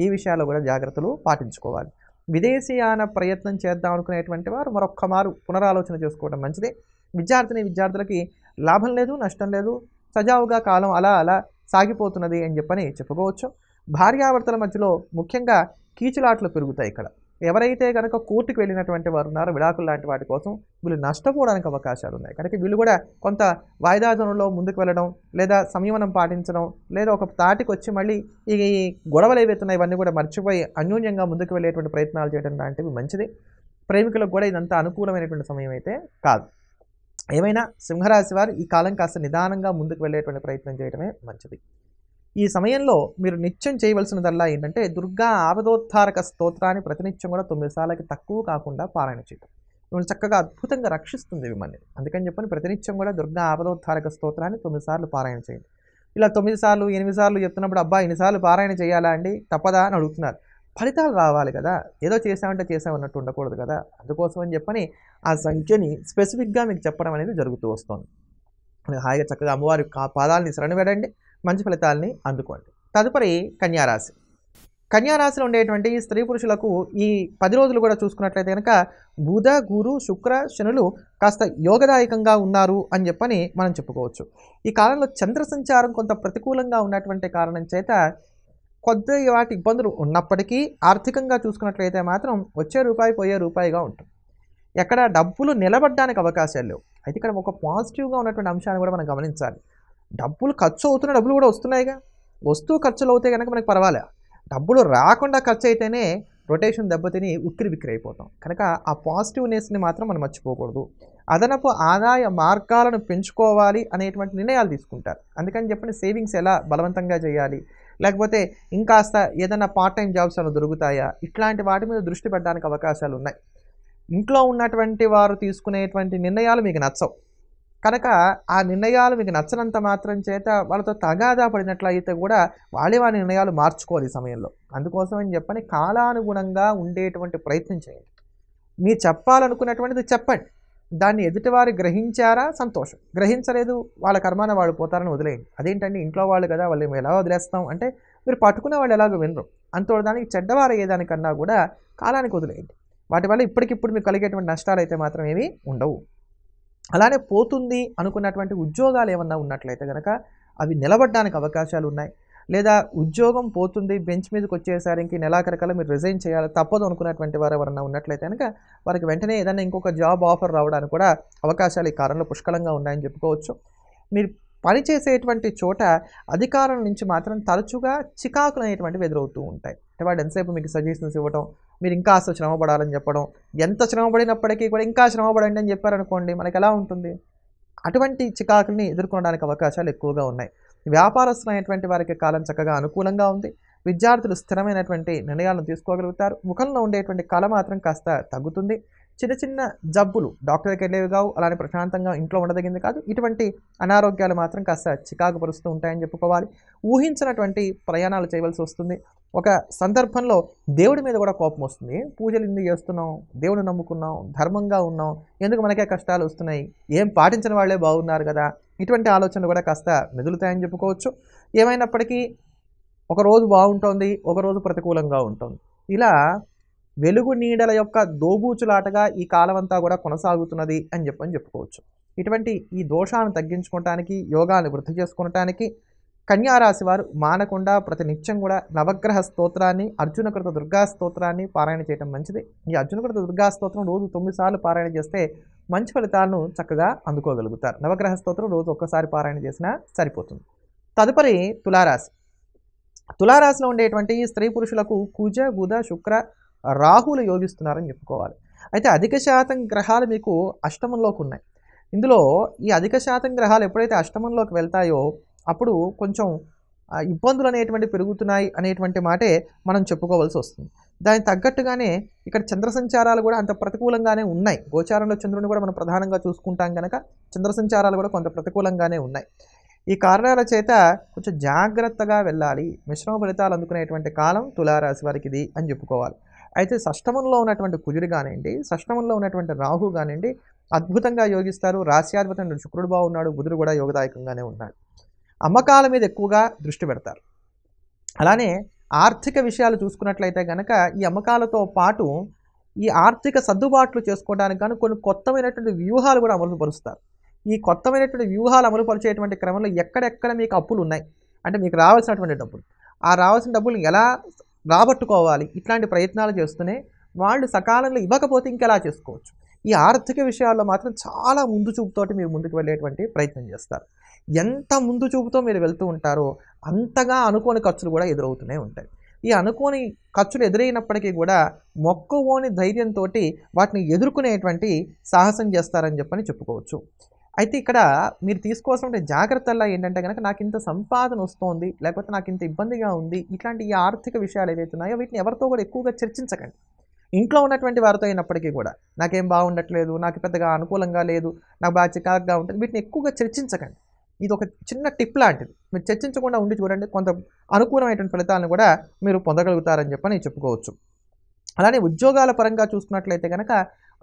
ఈ విషయాల్లో కూడా జాగ్రత్తలు పాటించుకోవాలి. విదేశీయాన ప్రయత్నం చేద్దాం అనుకునేటువంటి వారు మరొక్క మారు పునరాలోచన చేసుకోవడం మంచిది. విద్యార్థులకి లాభం లేదు, నష్టం లేదు, సజావుగా కాలం అలా అలా సాగిపోతున్నది అని చెప్పని చెప్పుకోవచ్చు. భార్యాభర్తల మధ్యలో ముఖ్యంగా కీచులాట్లు పెరుగుతాయి. ఇక్కడ ఎవరైతే కనుక కోర్టుకు వెళ్ళినటువంటి వారు ఉన్నారో విడాకులు లాంటి వాటి కోసం వీళ్ళు నష్టపోవడానికి అవకాశాలు ఉన్నాయి. కనుక వీళ్ళు కూడా కొంత వాయిదా జోన్లో ముందుకు వెళ్ళడం, లేదా సంయమనం పాటించడం, లేదా ఒక తాటికి వచ్చి మళ్ళీ ఈ గొడవలు ఏవైతున్నాయి ఇవన్నీ కూడా మర్చిపోయి అన్యోన్యంగా ముందుకు వెళ్ళేటువంటి ప్రయత్నాలు చేయడం లాంటివి మంచిది. ప్రేమికులకు కూడా ఇదంతా అనుకూలమైనటువంటి సమయం అయితే కాదు. ఏమైనా సింహరాశి వారు ఈ కాలం కాస్త నిదానంగా ముందుకు వెళ్ళేటువంటి ప్రయత్నం చేయడమే మంచిది. ఈ సమయంలో మీరు నిత్యం చేయవలసినదల్లా ఏంటంటే దుర్గా ఆపదోద్ధారక స్తోత్రాన్ని ప్రతినిత్యం కూడా 9 సార్లకి తక్కువ కాకుండా పారాయణ చేయడం మిమ్మల్ని చక్కగా అద్భుతంగా రక్షిస్తుంది మిమ్మల్ని. అందుకని చెప్పని ప్రతినిత్యం కూడా దుర్గా ఆపదోద్ధారక స్తోత్రాన్ని 9 సార్లు పారాయణ చేయండి. ఇలా 9 సార్లు 8 సార్లు చెప్తున్నప్పుడు అబ్బా ఇన్నిసార్లు పారాయణ చేయాలా అండి, తప్పదా అని అడుగుతున్నారు. ఫలితాలు రావాలి కదా, ఏదో చేసామంటే చేసామన్నట్టు ఉండకూడదు కదా. అందుకోసం అని చెప్పని ఆ సంఖ్యని స్పెసిఫిక్గా మీకు చెప్పడం అనేది జరుగుతూ వస్తుంది. హాయిగా చక్కగా అమ్మవారి పాదాలని శరణువేడండి, మంచి ఫలితాలని అందుకోండి. తదుపరి కన్యారాశి. కన్యారాశిలో ఉండేటువంటి స్త్రీ పురుషులకు ఈ 10 రోజులు కూడా చూసుకున్నట్లయితే కనుక బుధ, గురు, శుక్ర, శనులు కాస్త యోగదాయకంగా ఉన్నారు అని చెప్పని మనం చెప్పుకోవచ్చు. ఈ కాలంలో చంద్ర సంచారం కొంత ప్రతికూలంగా ఉన్నటువంటి కారణం చేత కొద్ది వాటి ఇబ్బందులు ఉన్నప్పటికీ ఆర్థికంగా చూసుకున్నట్లయితే మాత్రం వచ్చే రూపాయి పోయే రూపాయిగా ఉంటుంది. ఎక్కడ డబ్బులు నిలబడడానికి అవకాశాలు లేవు. అయితే ఇక్కడ ఒక పాజిటివ్గా ఉన్నటువంటి అంశాన్ని కూడా మనం గమనించాలి. డబ్బులు ఖర్చు అవుతున్న డబ్బులు కూడా వస్తున్నాయిగా, వస్తూ ఖర్చులు అవుతాయి కనుక మనకి పర్వాలే. డబ్బులు రాకుండా ఖర్చు అయితేనే రొటేషన్ దెబ్బతిని ఉక్కిరి బిక్కిరి అయిపోతాం. కనుక ఆ పాజిటివ్నెస్ని మాత్రం మనం మర్చిపోకూడదు. అదనపు ఆదాయ మార్గాలను పెంచుకోవాలి అనేటువంటి నిర్ణయాలు తీసుకుంటారు. అందుకని చెప్పని సేవింగ్స్ ఎలా బలవంతంగా చేయాలి, లేకపోతే ఇంకాస్త ఏదైనా పార్ట్ టైం జాబ్స్ అలా దొరుకుతాయా, ఇట్లాంటి వాటి మీద దృష్టి పెట్టడానికి అవకాశాలు ఉన్నాయి. ఇంట్లో ఉన్నటువంటి వారు తీసుకునేటువంటి నిర్ణయాలు మీకు నచ్చవు కనుక ఆ నిర్ణయాలు మీకు నచ్చనంత మాత్రం చేత వాళ్ళతో తగాదా పడినట్లయితే కూడా వారి నిర్ణయాలు మార్చుకోవాలి ఈ సమయంలో. అందుకోసం అని చెప్పని కాలానుగుణంగా ఉండేటువంటి ప్రయత్నం చేయండి. మీరు చెప్పాలనుకున్నటువంటిది చెప్పండి, దాన్ని ఎదుటివారు గ్రహించారా సంతోషం, గ్రహించలేదు వాళ్ళ కర్మాన వాళ్ళు పోతారని వదిలేయండి. అదేంటండి ఇంట్లో వాళ్ళు కదా, వాళ్ళు మేము ఎలా వదిలేస్తాం అంటే మీరు పట్టుకున్న వాళ్ళు ఎలాగో వినరు. అంతోదానికి చెడ్డవారు అయ్యేదానికన్నా కూడా కాలానికి వదిలేయండి. వాటి వల్ల ఇప్పటికిప్పుడు మీకు కలిగేటువంటి నష్టాలు అయితే మాత్రం ఏమీ ఉండవు. అలానే పోతుంది అనుకున్నటువంటి ఉద్యోగాలు ఏమన్నా ఉన్నట్లయితే కనుక అవి నిలబడడానికి అవకాశాలు ఉన్నాయి. లేదా ఉద్యోగం పోతుంది, బెంచ్ మీదకి వచ్చేసరికి నెలాఖరికల్లా మీరు రిజైన్ చేయాలి తప్పదు అనుకున్నటువంటి వారు ఎవరన్నా ఉన్నట్లయితే కనుక వారికి వెంటనే ఏదైనా ఇంకొక జాబ్ ఆఫర్ రావడానికి కూడా అవకాశాలు ఈ కాలంలో పుష్కలంగా ఉన్నాయని చెప్పుకోవచ్చు. మీరు పనిచేసేటువంటి చోట అధికారుల నుంచి మాత్రం తరచుగా చికాకులు అనేటువంటివి ఎదురవుతూ ఉంటాయి. అంటే వాడు ఎంతసేపు మీకు సజెషన్స్ ఇవ్వడం, మీరు ఇంకా అసలు శ్రమపడాలని చెప్పడం, ఎంత శ్రమపడినప్పటికీ కూడా ఇంకా శ్రమపడండి అని చెప్పారనుకోండి మనకి ఎలా ఉంటుంది. అటువంటి చికాకుల్ని ఎదుర్కొనడానికి అవకాశాలు ఎక్కువగా ఉన్నాయి. వ్యాపారస్తులైనటువంటి వారికి కాలం చక్కగా అనుకూలంగా ఉంది. విద్యార్థులు స్థిరమైనటువంటి నిర్ణయాలను తీసుకోగలుగుతారు. ముఖంలో ఉండేటువంటి కళ మాత్రం కాస్త తగ్గుతుంది. చిన్న చిన్న జబ్బులు డాక్టర్కి వెళ్ళేవి కావు, అలానే ప్రశాంతంగా ఇంట్లో ఉండదగింది కాదు. ఇటువంటి అనారోగ్యాలు మాత్రం కాస్త చికాకు పరుస్తూ ఉంటాయని చెప్పుకోవాలి. ఊహించినటువంటి ప్రయాణాలు చేయవలసి వస్తుంది. ఒక సందర్భంలో దేవుడి మీద కూడా కోపం వస్తుంది. పూజలు ఎందుకు చేస్తున్నాం, దేవుడిని నమ్ముకున్నాం, ధర్మంగా ఉన్నాం, ఎందుకు మనకే కష్టాలు వస్తున్నాయి, ఏం పాటించిన వాళ్ళే బాగున్నారు కదా, ఇటువంటి ఆలోచనలు కూడా కాస్త మెదులుతాయని చెప్పుకోవచ్చు. ఏమైనప్పటికీ ఒకరోజు బాగుంటుంది, ఒకరోజు ప్రతికూలంగా ఉంటుంది. ఇలా వెలుగు నీడల యొక్క దోబూచులాటగా ఈ కాలం అంతా కూడా కొనసాగుతున్నది అని చెప్పుకోవచ్చు. ఇటువంటి ఈ దోషాలను తగ్గించుకోవటానికి, యోగాన్ని వృద్ధి చేసుకోవటానికి కన్యారాశి వారు మానకుండా ప్రతినిత్యం కూడా నవగ్రహ స్తోత్రాన్ని, అర్జునకృత దుర్గా స్తోత్రాన్ని పారాయణ చేయడం మంచిది. ఈ అర్జునకృత దుర్గా స్తోత్రం రోజు 9 సార్లు పారాయణ చేస్తే మంచి ఫలితాలను చక్కగా అందుకోగలుగుతారు. నవగ్రహ స్తోత్రం రోజు ఒక్కసారి పారాయణ చేసినా సరిపోతుంది. తదుపరి తులారాశి. తులారాశిలో ఉండేటువంటి స్త్రీ పురుషులకు కుజ బుధ శుక్ర రాహులు యోగిస్తున్నారని చెప్పుకోవాలి. అయితే అధిక శాతం గ్రహాలు మీకు అష్టమంలోకి ఉన్నాయి. ఇందులో ఈ అధిక శాతం గ్రహాలు ఎప్పుడైతే అష్టమంలోకి వెళ్తాయో అప్పుడు కొంచెం ఇబ్బందులు అనేటువంటి పెరుగుతున్నాయి అనేటువంటి మాటే మనం చెప్పుకోవాల్సి వస్తుంది. దానికి తగ్గట్టుగానే ఇక్కడ చంద్ర సంచారాలు కూడా అంత ప్రతికూలంగానే ఉన్నాయి. గోచారంలో చంద్రుని కూడా మనం ప్రధానంగా చూసుకుంటాం కనుక చంద్ర సంచారాలు కూడా కొంత ప్రతికూలంగానే ఉన్నాయి. ఈ కారణాల చేత కొంచెం జాగ్రత్తగా వెళ్ళాలి. మిశ్రమ ఫలితాలు అందుకునేటువంటి కాలం తులారాశి వారికి ఇది అని చెప్పుకోవాలి. అయితే షష్టమంలో ఉన్నటువంటి కుజుడు కానివ్వండి, షష్టమంలో ఉన్నటువంటి రాహు కానివ్వండి అద్భుతంగా యోగిస్తారు. రాశ్యాధిపతి శుక్రుడు బాగున్నాడు, బుధుడు కూడా యోగదాయకంగానే ఉన్నాడు. అమ్మకాల మీద ఎక్కువగా దృష్టి పెడతారు. అలానే ఆర్థిక విషయాలు చూసుకున్నట్లయితే కనుక ఈ అమ్మకాలతో పాటు ఈ ఆర్థిక సర్దుబాట్లు చేసుకోవడానికి కానీ కొన్ని కొత్తమైనటువంటి వ్యూహాలు కూడా అమలు పరుస్తారు. ఈ కొత్తమైనటువంటి వ్యూహాలు అమలు పరిచేటువంటి క్రమంలో ఎక్కడెక్కడ మీకు అప్పులు ఉన్నాయి అంటే మీకు రావాల్సినటువంటి డబ్బులు, ఆ రావాల్సిన డబ్బులు ఎలా రాబట్టుకోవాలి, ఇట్లాంటి ప్రయత్నాలు చేస్తూనే వాళ్ళు సకాలంలో ఇవ్వకపోతే ఇంకెలా చేసుకోవచ్చు. ఈ ఆర్థిక విషయాల్లో మాత్రం చాలా ముందు చూపుతోటి మీరు ముందుకు వెళ్ళేటువంటి ప్రయత్నం చేస్తారు. ఎంత ముందు చూపుతో మీరు వెళ్తూ ఉంటారో అంతగా అనుకోని ఖర్చులు కూడా ఎదురవుతూనే ఉంటాయి. ఈ అనుకోని ఖర్చులు ఎదురైనప్పటికీ కూడా మొక్కవోని ధైర్యంతో వాటిని ఎదుర్కొనేటువంటి సాహసం చేస్తారని చెప్పని చెప్పుకోవచ్చు. అయితే ఇక్కడ మీరు తీసుకోవాల్సిన జాగ్రత్తల్లో ఏంటంటే కనుక నాకు ఇంత సంపాదన వస్తోంది, లేకపోతే నాకు ఇంత ఇబ్బందిగా ఉంది, ఇట్లాంటి ఈ ఆర్థిక విషయాలు ఏవైతే ఉన్నాయో వీటిని ఎవరితో కూడా ఎక్కువగా చర్చించకండి. ఇంట్లో ఉన్నటువంటి వారితో అయినప్పటికీ కూడా నాకేం బాగుండట్లేదు, నాకు పెద్దగా అనుకూలంగా లేదు, నాకు బాగా చికాకుగా ఉంటుంది, వీటిని ఎక్కువగా చర్చించకండి. ఇది ఒక చిన్న టిప్ లాంటిది. మీరు చర్చించకుండా ఉండి చూడండి, కొంత అనుకూలమైనటువంటి ఫలితాలను కూడా మీరు పొందగలుగుతారని చెప్పని చెప్పుకోవచ్చు. అలానే ఉద్యోగాల పరంగా చూసుకున్నట్లయితే కనుక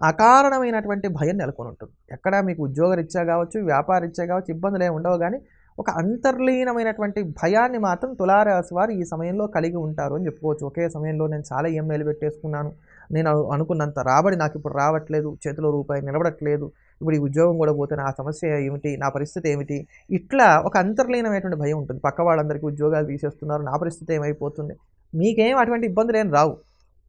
అకారణమైనటువంటి భయం నెలకొని ఉంటుంది. ఎక్కడ మీకు ఉద్యోగరీత్యా కావచ్చు, వ్యాపారరీత్యా కావచ్చు ఇబ్బందులు ఏమి ఉండవు, కానీ ఒక అంతర్లీనమైనటువంటి భయాన్ని మాత్రం తులారాశి వారు ఈ సమయంలో కలిగి ఉంటారు అని చెప్పుకోవచ్చు. ఒకే సమయంలో నేను చాలా ఈఎంఐలు పెట్టేసుకున్నాను, నేను అనుకున్నంత రాబడి నాకు ఇప్పుడు రావట్లేదు, చేతిలో రూపాయి నిలబడట్లేదు, ఇప్పుడు ఈ ఉద్యోగం కూడా పోతే నా సమస్య ఏమిటి, నా పరిస్థితి ఏమిటి, ఇట్లా ఒక అంతర్లీనమైనటువంటి భయం ఉంటుంది. పక్క వాళ్ళందరికీ ఉద్యోగాలు తీసేస్తున్నారు, నా పరిస్థితి ఏమైపోతుంది. మీకేం అటువంటి ఇబ్బందులు ఏం రావు,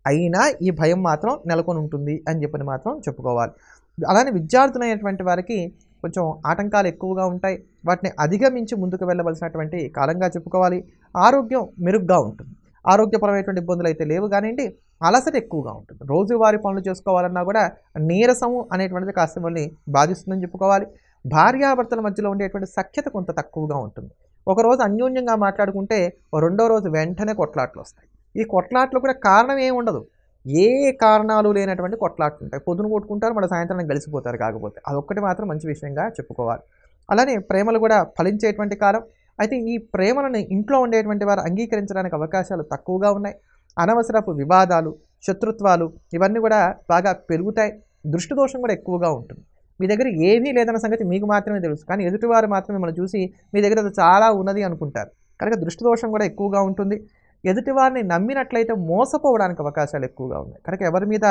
అయినా ఈ భయం మాత్రం నెలకొని ఉంటుంది అని చెప్పని మాత్రం చెప్పుకోవాలి. అలానే విద్యార్థులైనటువంటి వారికి కొంచెం ఆటంకాలు ఎక్కువగా ఉంటాయి. వాటిని అధిగమించి ముందుకు వెళ్ళవలసినటువంటి కాలంగా చెప్పుకోవాలి. ఆరోగ్యం మెరుగ్గా ఉంటుంది. ఆరోగ్యపరమైనటువంటి ఇబ్బందులు అయితే లేవు కానివ్వండి, అలసట ఎక్కువగా ఉంటుంది. రోజువారీ పనులు చేసుకోవాలన్నా కూడా నీరసము అనేటువంటిది కాస్త మళ్ళీ బాధిస్తుందని చెప్పుకోవాలి. భార్యాభర్తల మధ్యలో ఉండేటువంటి సఖ్యత కొంత తక్కువగా ఉంటుంది. ఒకరోజు అన్యోన్యంగా మాట్లాడుకుంటే రెండో రోజు వెంటనే కొట్లాట్లు వస్తాయి. ఈ కొట్లాట్లు కూడా కారణం ఏమి ఉండదు, ఏ కారణాలు లేనటువంటి కొట్లాట్లు ఉంటాయి. పొద్దున కొట్టుకుంటారు, మళ్ళీ సాయంత్రం కలిసిపోతారు. కాకపోతే అదొక్కటి మాత్రం మంచి విషయంగా చెప్పుకోవాలి. అలానే ప్రేమలు కూడా ఫలించేటువంటి కాలం. అయితే ఈ ప్రేమలను ఇంట్లో ఉండేటువంటి వారు అంగీకరించడానికి అవకాశాలు తక్కువగా ఉన్నాయి. అనవసరపు వివాదాలు, శత్రుత్వాలు ఇవన్నీ కూడా బాగా పెరుగుతాయి. దృష్టి దోషం కూడా ఎక్కువగా ఉంటుంది. మీ దగ్గర ఏమీ లేదన్న సంగతి మీకు మాత్రమే తెలుసు, కానీ ఎదుటివారు మాత్రమే మిమ్మల్ని చూసి మీ దగ్గర అది చాలా ఉన్నది అనుకుంటారు. కనుక దృష్టి దోషం కూడా ఎక్కువగా ఉంటుంది. ఎదుటివారిని నమ్మినట్లయితే మోసపోవడానికి అవకాశాలు ఎక్కువగా ఉన్నాయి. కనుక ఎవరి మీద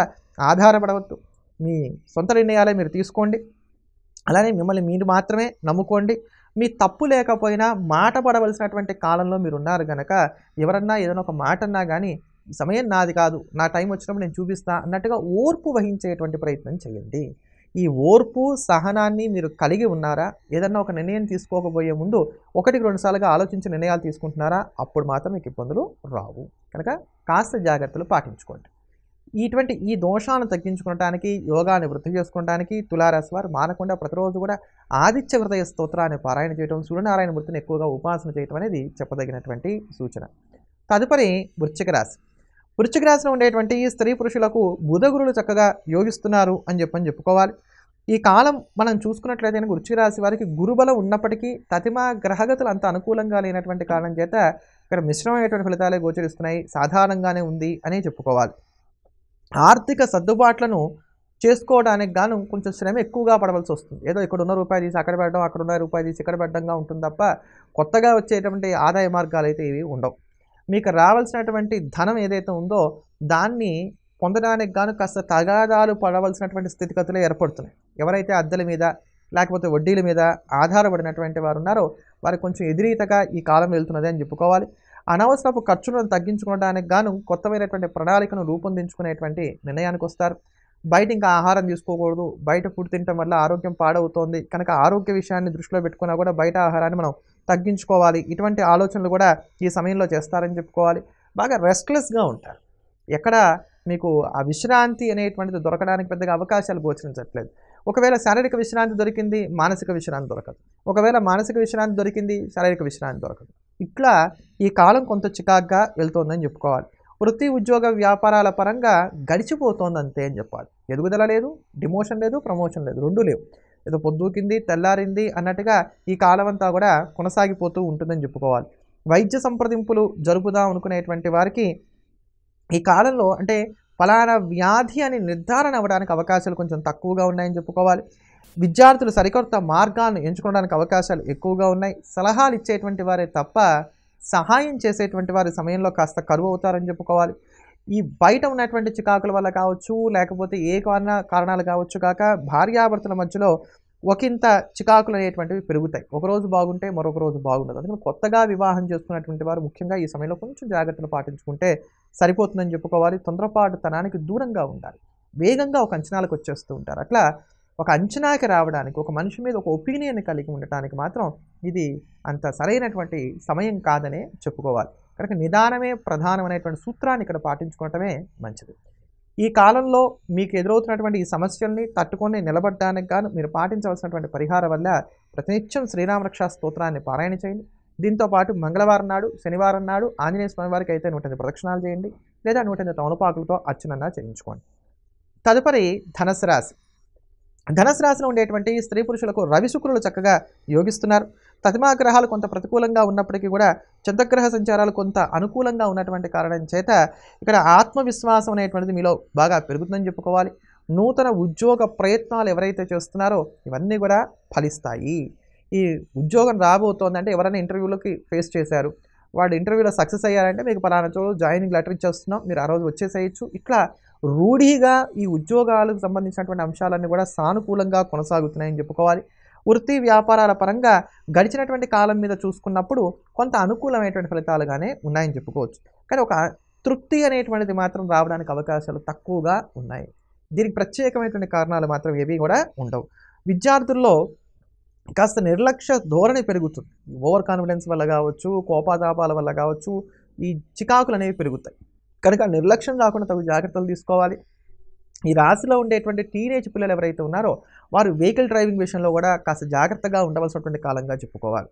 ఆధారపడవద్దు, మీ సొంత నిర్ణయాలే మీరు తీసుకోండి. అలానే మిమ్మల్ని మీరు మాత్రమే నమ్ముకోండి. మీ తప్పు లేకపోయినా మాట పడవలసినటువంటి కాలంలో మీరు ఉన్నారు కనుక ఎవరన్నా ఏదైనా ఒక మాట అన్నా కానీ ఈ సమయం నాది కాదు, నా టైం వచ్చినప్పుడు నేను చూపిస్తా అన్నట్టుగా ఓర్పు వహించేటువంటి ప్రయత్నం చేయండి. ఈ ఓర్పు సహనాన్ని మీరు కలిగి ఉన్నారా? ఏదన్నా ఒక నిర్ణయం తీసుకోకపోయే ముందు 1-2 సార్లుగా ఆలోచించి నిర్ణయాలు తీసుకుంటున్నారా? అప్పుడు మాత్రం మీకు ఇబ్బందులు రావు. కనుక కాస్త జాగ్రత్తలు పాటించుకోండి. ఇటువంటి ఈ దోషాలను తగ్గించుకోవడానికి, యోగాన్ని వృద్ధి చేసుకోవడానికి తులారాశి వారు మానకుండా ప్రతిరోజు కూడా ఆదిత్య హృదయ స్తోత్రాన్ని పారాయణ చేయడం, సూర్యనారాయణ మూర్తిని ఎక్కువగా ఉపాసన చేయడం అనేది చెప్పదగినటువంటి సూచన. తదుపరి వృశ్చిక రాశి. వృశ్చిక రాశిలో ఉండేటువంటి స్త్రీ పురుషులకు బుధగురులు చక్కగా యోగిస్తున్నారు అని చెప్పుకోవాలి. ఈ కాలం మనం చూసుకున్నట్లయితే వృశ్చిక రాశి వారికి గురుబలం ఉన్నప్పటికీ తతిమ గ్రహగతులు అంత అనుకూలంగా లేనటువంటి కారణం చేత ఇక్కడ మిశ్రమైనటువంటి ఫలితాలే గోచరిస్తున్నాయి. సాధారణంగానే ఉంది అని చెప్పుకోవాలి. ఆర్థిక సర్దుబాట్లను చేసుకోవడానికి గాను కొంచెం శ్రమ ఎక్కువగా పడవలసి వస్తుంది. ఏదో ఇక్కడ ఉన్న రూపాయి తీసి అక్కడ పెట్టడం, అక్కడ ఉన్న రూపాయి తీసి ఇక్కడ పెట్టడంగా ఉంటుంది తప్ప కొత్తగా వచ్చేటువంటి ఆదాయ మార్గాలు అయితే ఇవి ఉండవు. మీకు రావాల్సినటువంటి ధనం ఏదైతే ఉందో దాన్ని పొందడానికి గాను కాస్త తగాదాలు పడవలసినటువంటి స్థితిగతులు ఏర్పడుతున్నాయి. ఎవరైతే అద్దెల మీద లేకపోతే వడ్డీల మీద ఆధారపడినటువంటి వారు ఉన్నారో వారికి కొంచెం ఎదురీతగా ఈ కాలం వెళ్తున్నది అని చెప్పుకోవాలి. అనవసరపు ఖర్చులను తగ్గించుకోవడానికి గాను కొత్తమైనటువంటి ప్రణాళికను రూపొందించుకునేటువంటి నిర్ణయానికి వస్తారు. బయట ఇంకా ఆహారం తీసుకోకూడదు, బయట ఫుడ్ తినటం వల్ల ఆరోగ్యం పాడవుతోంది కనుక ఆరోగ్య విషయాన్ని దృష్టిలో పెట్టుకున్నా కూడా బయట ఆహారాన్ని మనం తగ్గించుకోవాలి. ఇటువంటి ఆలోచనలు కూడా ఈ సమయంలో చేస్తారని చెప్పుకోవాలి. బాగా రెస్ట్లెస్గా ఉంటారు. ఎక్కడ మీకు ఆ విశ్రాంతి అనేటువంటిది దొరకడానికి పెద్దగా అవకాశాలు గోచరించట్లేదు. ఒకవేళ శారీరక విశ్రాంతి దొరికింది, మానసిక విశ్రాంతి దొరకదు. ఒకవేళ మానసిక విశ్రాంతి దొరికింది, శారీరక విశ్రాంతి దొరకదు. ఇట్లా ఈ కాలం కొంత చికాగ్గా వెళ్తోందని చెప్పుకోవాలి. వృత్తి ఉద్యోగ వ్యాపారాల పరంగా గడిచిపోతోంది అంతే అని చెప్పాలి. ఎదుగుదల లేదు, డిమోషన్ లేదు, ప్రమోషన్ లేదు, రెండూ లేవు. ఏదో పొద్దుకింది తెల్లారింది అన్నట్టుగా ఈ కాలం అంతా కూడా కొనసాగిపోతూ ఉంటుందని చెప్పుకోవాలి. వైద్య సంప్రదింపులు జరుపుదాం అనుకునేటువంటి వారికి ఈ కాలంలో అంటే ఫలానా వ్యాధి అని నిర్ధారణ అవ్వడానికి అవకాశాలు కొంచెం తక్కువగా ఉన్నాయని చెప్పుకోవాలి. విద్యార్థులు సరికొత్త మార్గాలను ఎంచుకోవడానికి అవకాశాలు ఎక్కువగా ఉన్నాయి. సలహాలు ఇచ్చేటువంటి వారే తప్ప సహాయం చేసేటువంటి వారి సమయంలో కాస్త కరువు అవుతారని చెప్పుకోవాలి. ఈ బయట ఉన్నటువంటి చికాకుల వల్ల కావచ్చు, లేకపోతే ఏ కారణాలు కావచ్చు కాక భార్యాభర్తల మధ్యలో ఒకంత చికాకులు అనేటువంటివి పెరుగుతాయి. ఒకరోజు బాగుంటే మరొక రోజు బాగుండదు. అందుకని కొత్తగా వివాహం చేసుకున్నటువంటి వారు ముఖ్యంగా ఈ సమయంలో కొంచెం జాగ్రత్తలు పాటించుకుంటే సరిపోతుందని చెప్పుకోవాలి. తొందరపాటుతనానికి దూరంగా ఉండాలి. వేగంగా ఒక అంచనాలకు వచ్చేస్తూ ఉంటారు. అట్లా ఒక అంచనాకి రావడానికి, ఒక మనిషి మీద ఒక ఒపీనియన్ కలిగి ఉండటానికి మాత్రం ఇది అంత సరైనటువంటి సమయం కాదనే చెప్పుకోవాలి. కనుక నిదానమే ప్రధానం అనేటువంటి సూత్రాన్ని ఇక్కడ పాటించుకోవటమే మంచిది. ఈ కాలంలో మీకు ఎదురవుతున్నటువంటి ఈ సమస్యల్ని తట్టుకొని నిలబడడానికి గాను మీరు పాటించవలసినటువంటి పరిహారం వల్ల ప్రతినిత్యం శ్రీరామరక్షా స్తోత్రాన్ని పారాయణ చేయండి. దీంతోపాటు మంగళవారం నాడు, శనివారం నాడు ఆంజనేయ స్వామి వారికి అయితే 108 ప్రదక్షిణాలు చేయండి, లేదా 108 తమలపాకులతో అర్చన చేయించుకోండి. తదుపరి ధనుసు రాశి. ధనుసు రాశిలో ఉండేటువంటి స్త్రీ పురుషులకు రవి శుక్రులు చక్కగా యోగిస్తున్నారు. తదిమా గ్రహాలు కొంత ప్రతికూలంగా ఉన్నప్పటికీ కూడా చంద్రగ్రహ సంచారాలు కొంత అనుకూలంగా ఉన్నటువంటి కారణం చేత ఇక్కడ ఆత్మవిశ్వాసం అనేటువంటిది మీలో బాగా పెరుగుతుందని చెప్పుకోవాలి. నూతన ఉద్యోగ ప్రయత్నాలు ఎవరైతే చేస్తున్నారో ఇవన్నీ కూడా ఫలిస్తాయి. ఈ ఉద్యోగం రాబోతోందంటే ఎవరైనా ఇంటర్వ్యూలోకి ఫేస్ చేశారు, వాడు ఇంటర్వ్యూలో సక్సెస్ అయ్యారంటే మీకు పలానా చోటు జాయినింగ్ లెటర్ ఇచ్చేస్తున్నాం, మీరు ఆ రోజు వచ్చేసేయచ్చు. ఇట్లా రూఢీగా ఈ ఉద్యోగాలకు సంబంధించినటువంటి అంశాలన్నీ కూడా సానుకూలంగా కొనసాగుతున్నాయని చెప్పుకోవాలి. వృత్తి వ్యాపారాల పరంగా గడిచినటువంటి కాలం మీద చూసుకున్నప్పుడు కొంత అనుకూలమైనటువంటి ఫలితాలుగానే ఉన్నాయని చెప్పుకోవచ్చు. కానీ ఒక తృప్తి అనేటువంటిది మాత్రం రావడానికి అవకాశాలు తక్కువగా ఉన్నాయి. దీనికి ప్రత్యేకమైనటువంటి కారణాలు మాత్రం ఏవి కూడా ఉండవు. విద్యార్థుల్లో కాస్త నిర్లక్ష్య ధోరణి పెరుగుతుంది. ఓవర్ కాన్ఫిడెన్స్ వల్ల కావచ్చు, కోపాతాపాల వల్ల కావచ్చు, ఈ చికాకులు అనేవి పెరుగుతాయి. కనుక నిర్లక్ష్యం రాకుండా తగు జాగ్రత్తలు తీసుకోవాలి. ఈ రాశిలో ఉండేటువంటి టీనేజ్ పిల్లలు ఎవరైతే ఉన్నారో వారు వెహికల్ డ్రైవింగ్ విషయంలో కూడా కాస్త జాగ్రత్తగా ఉండవలసినటువంటి కాలంగా చెప్పుకోవాలి.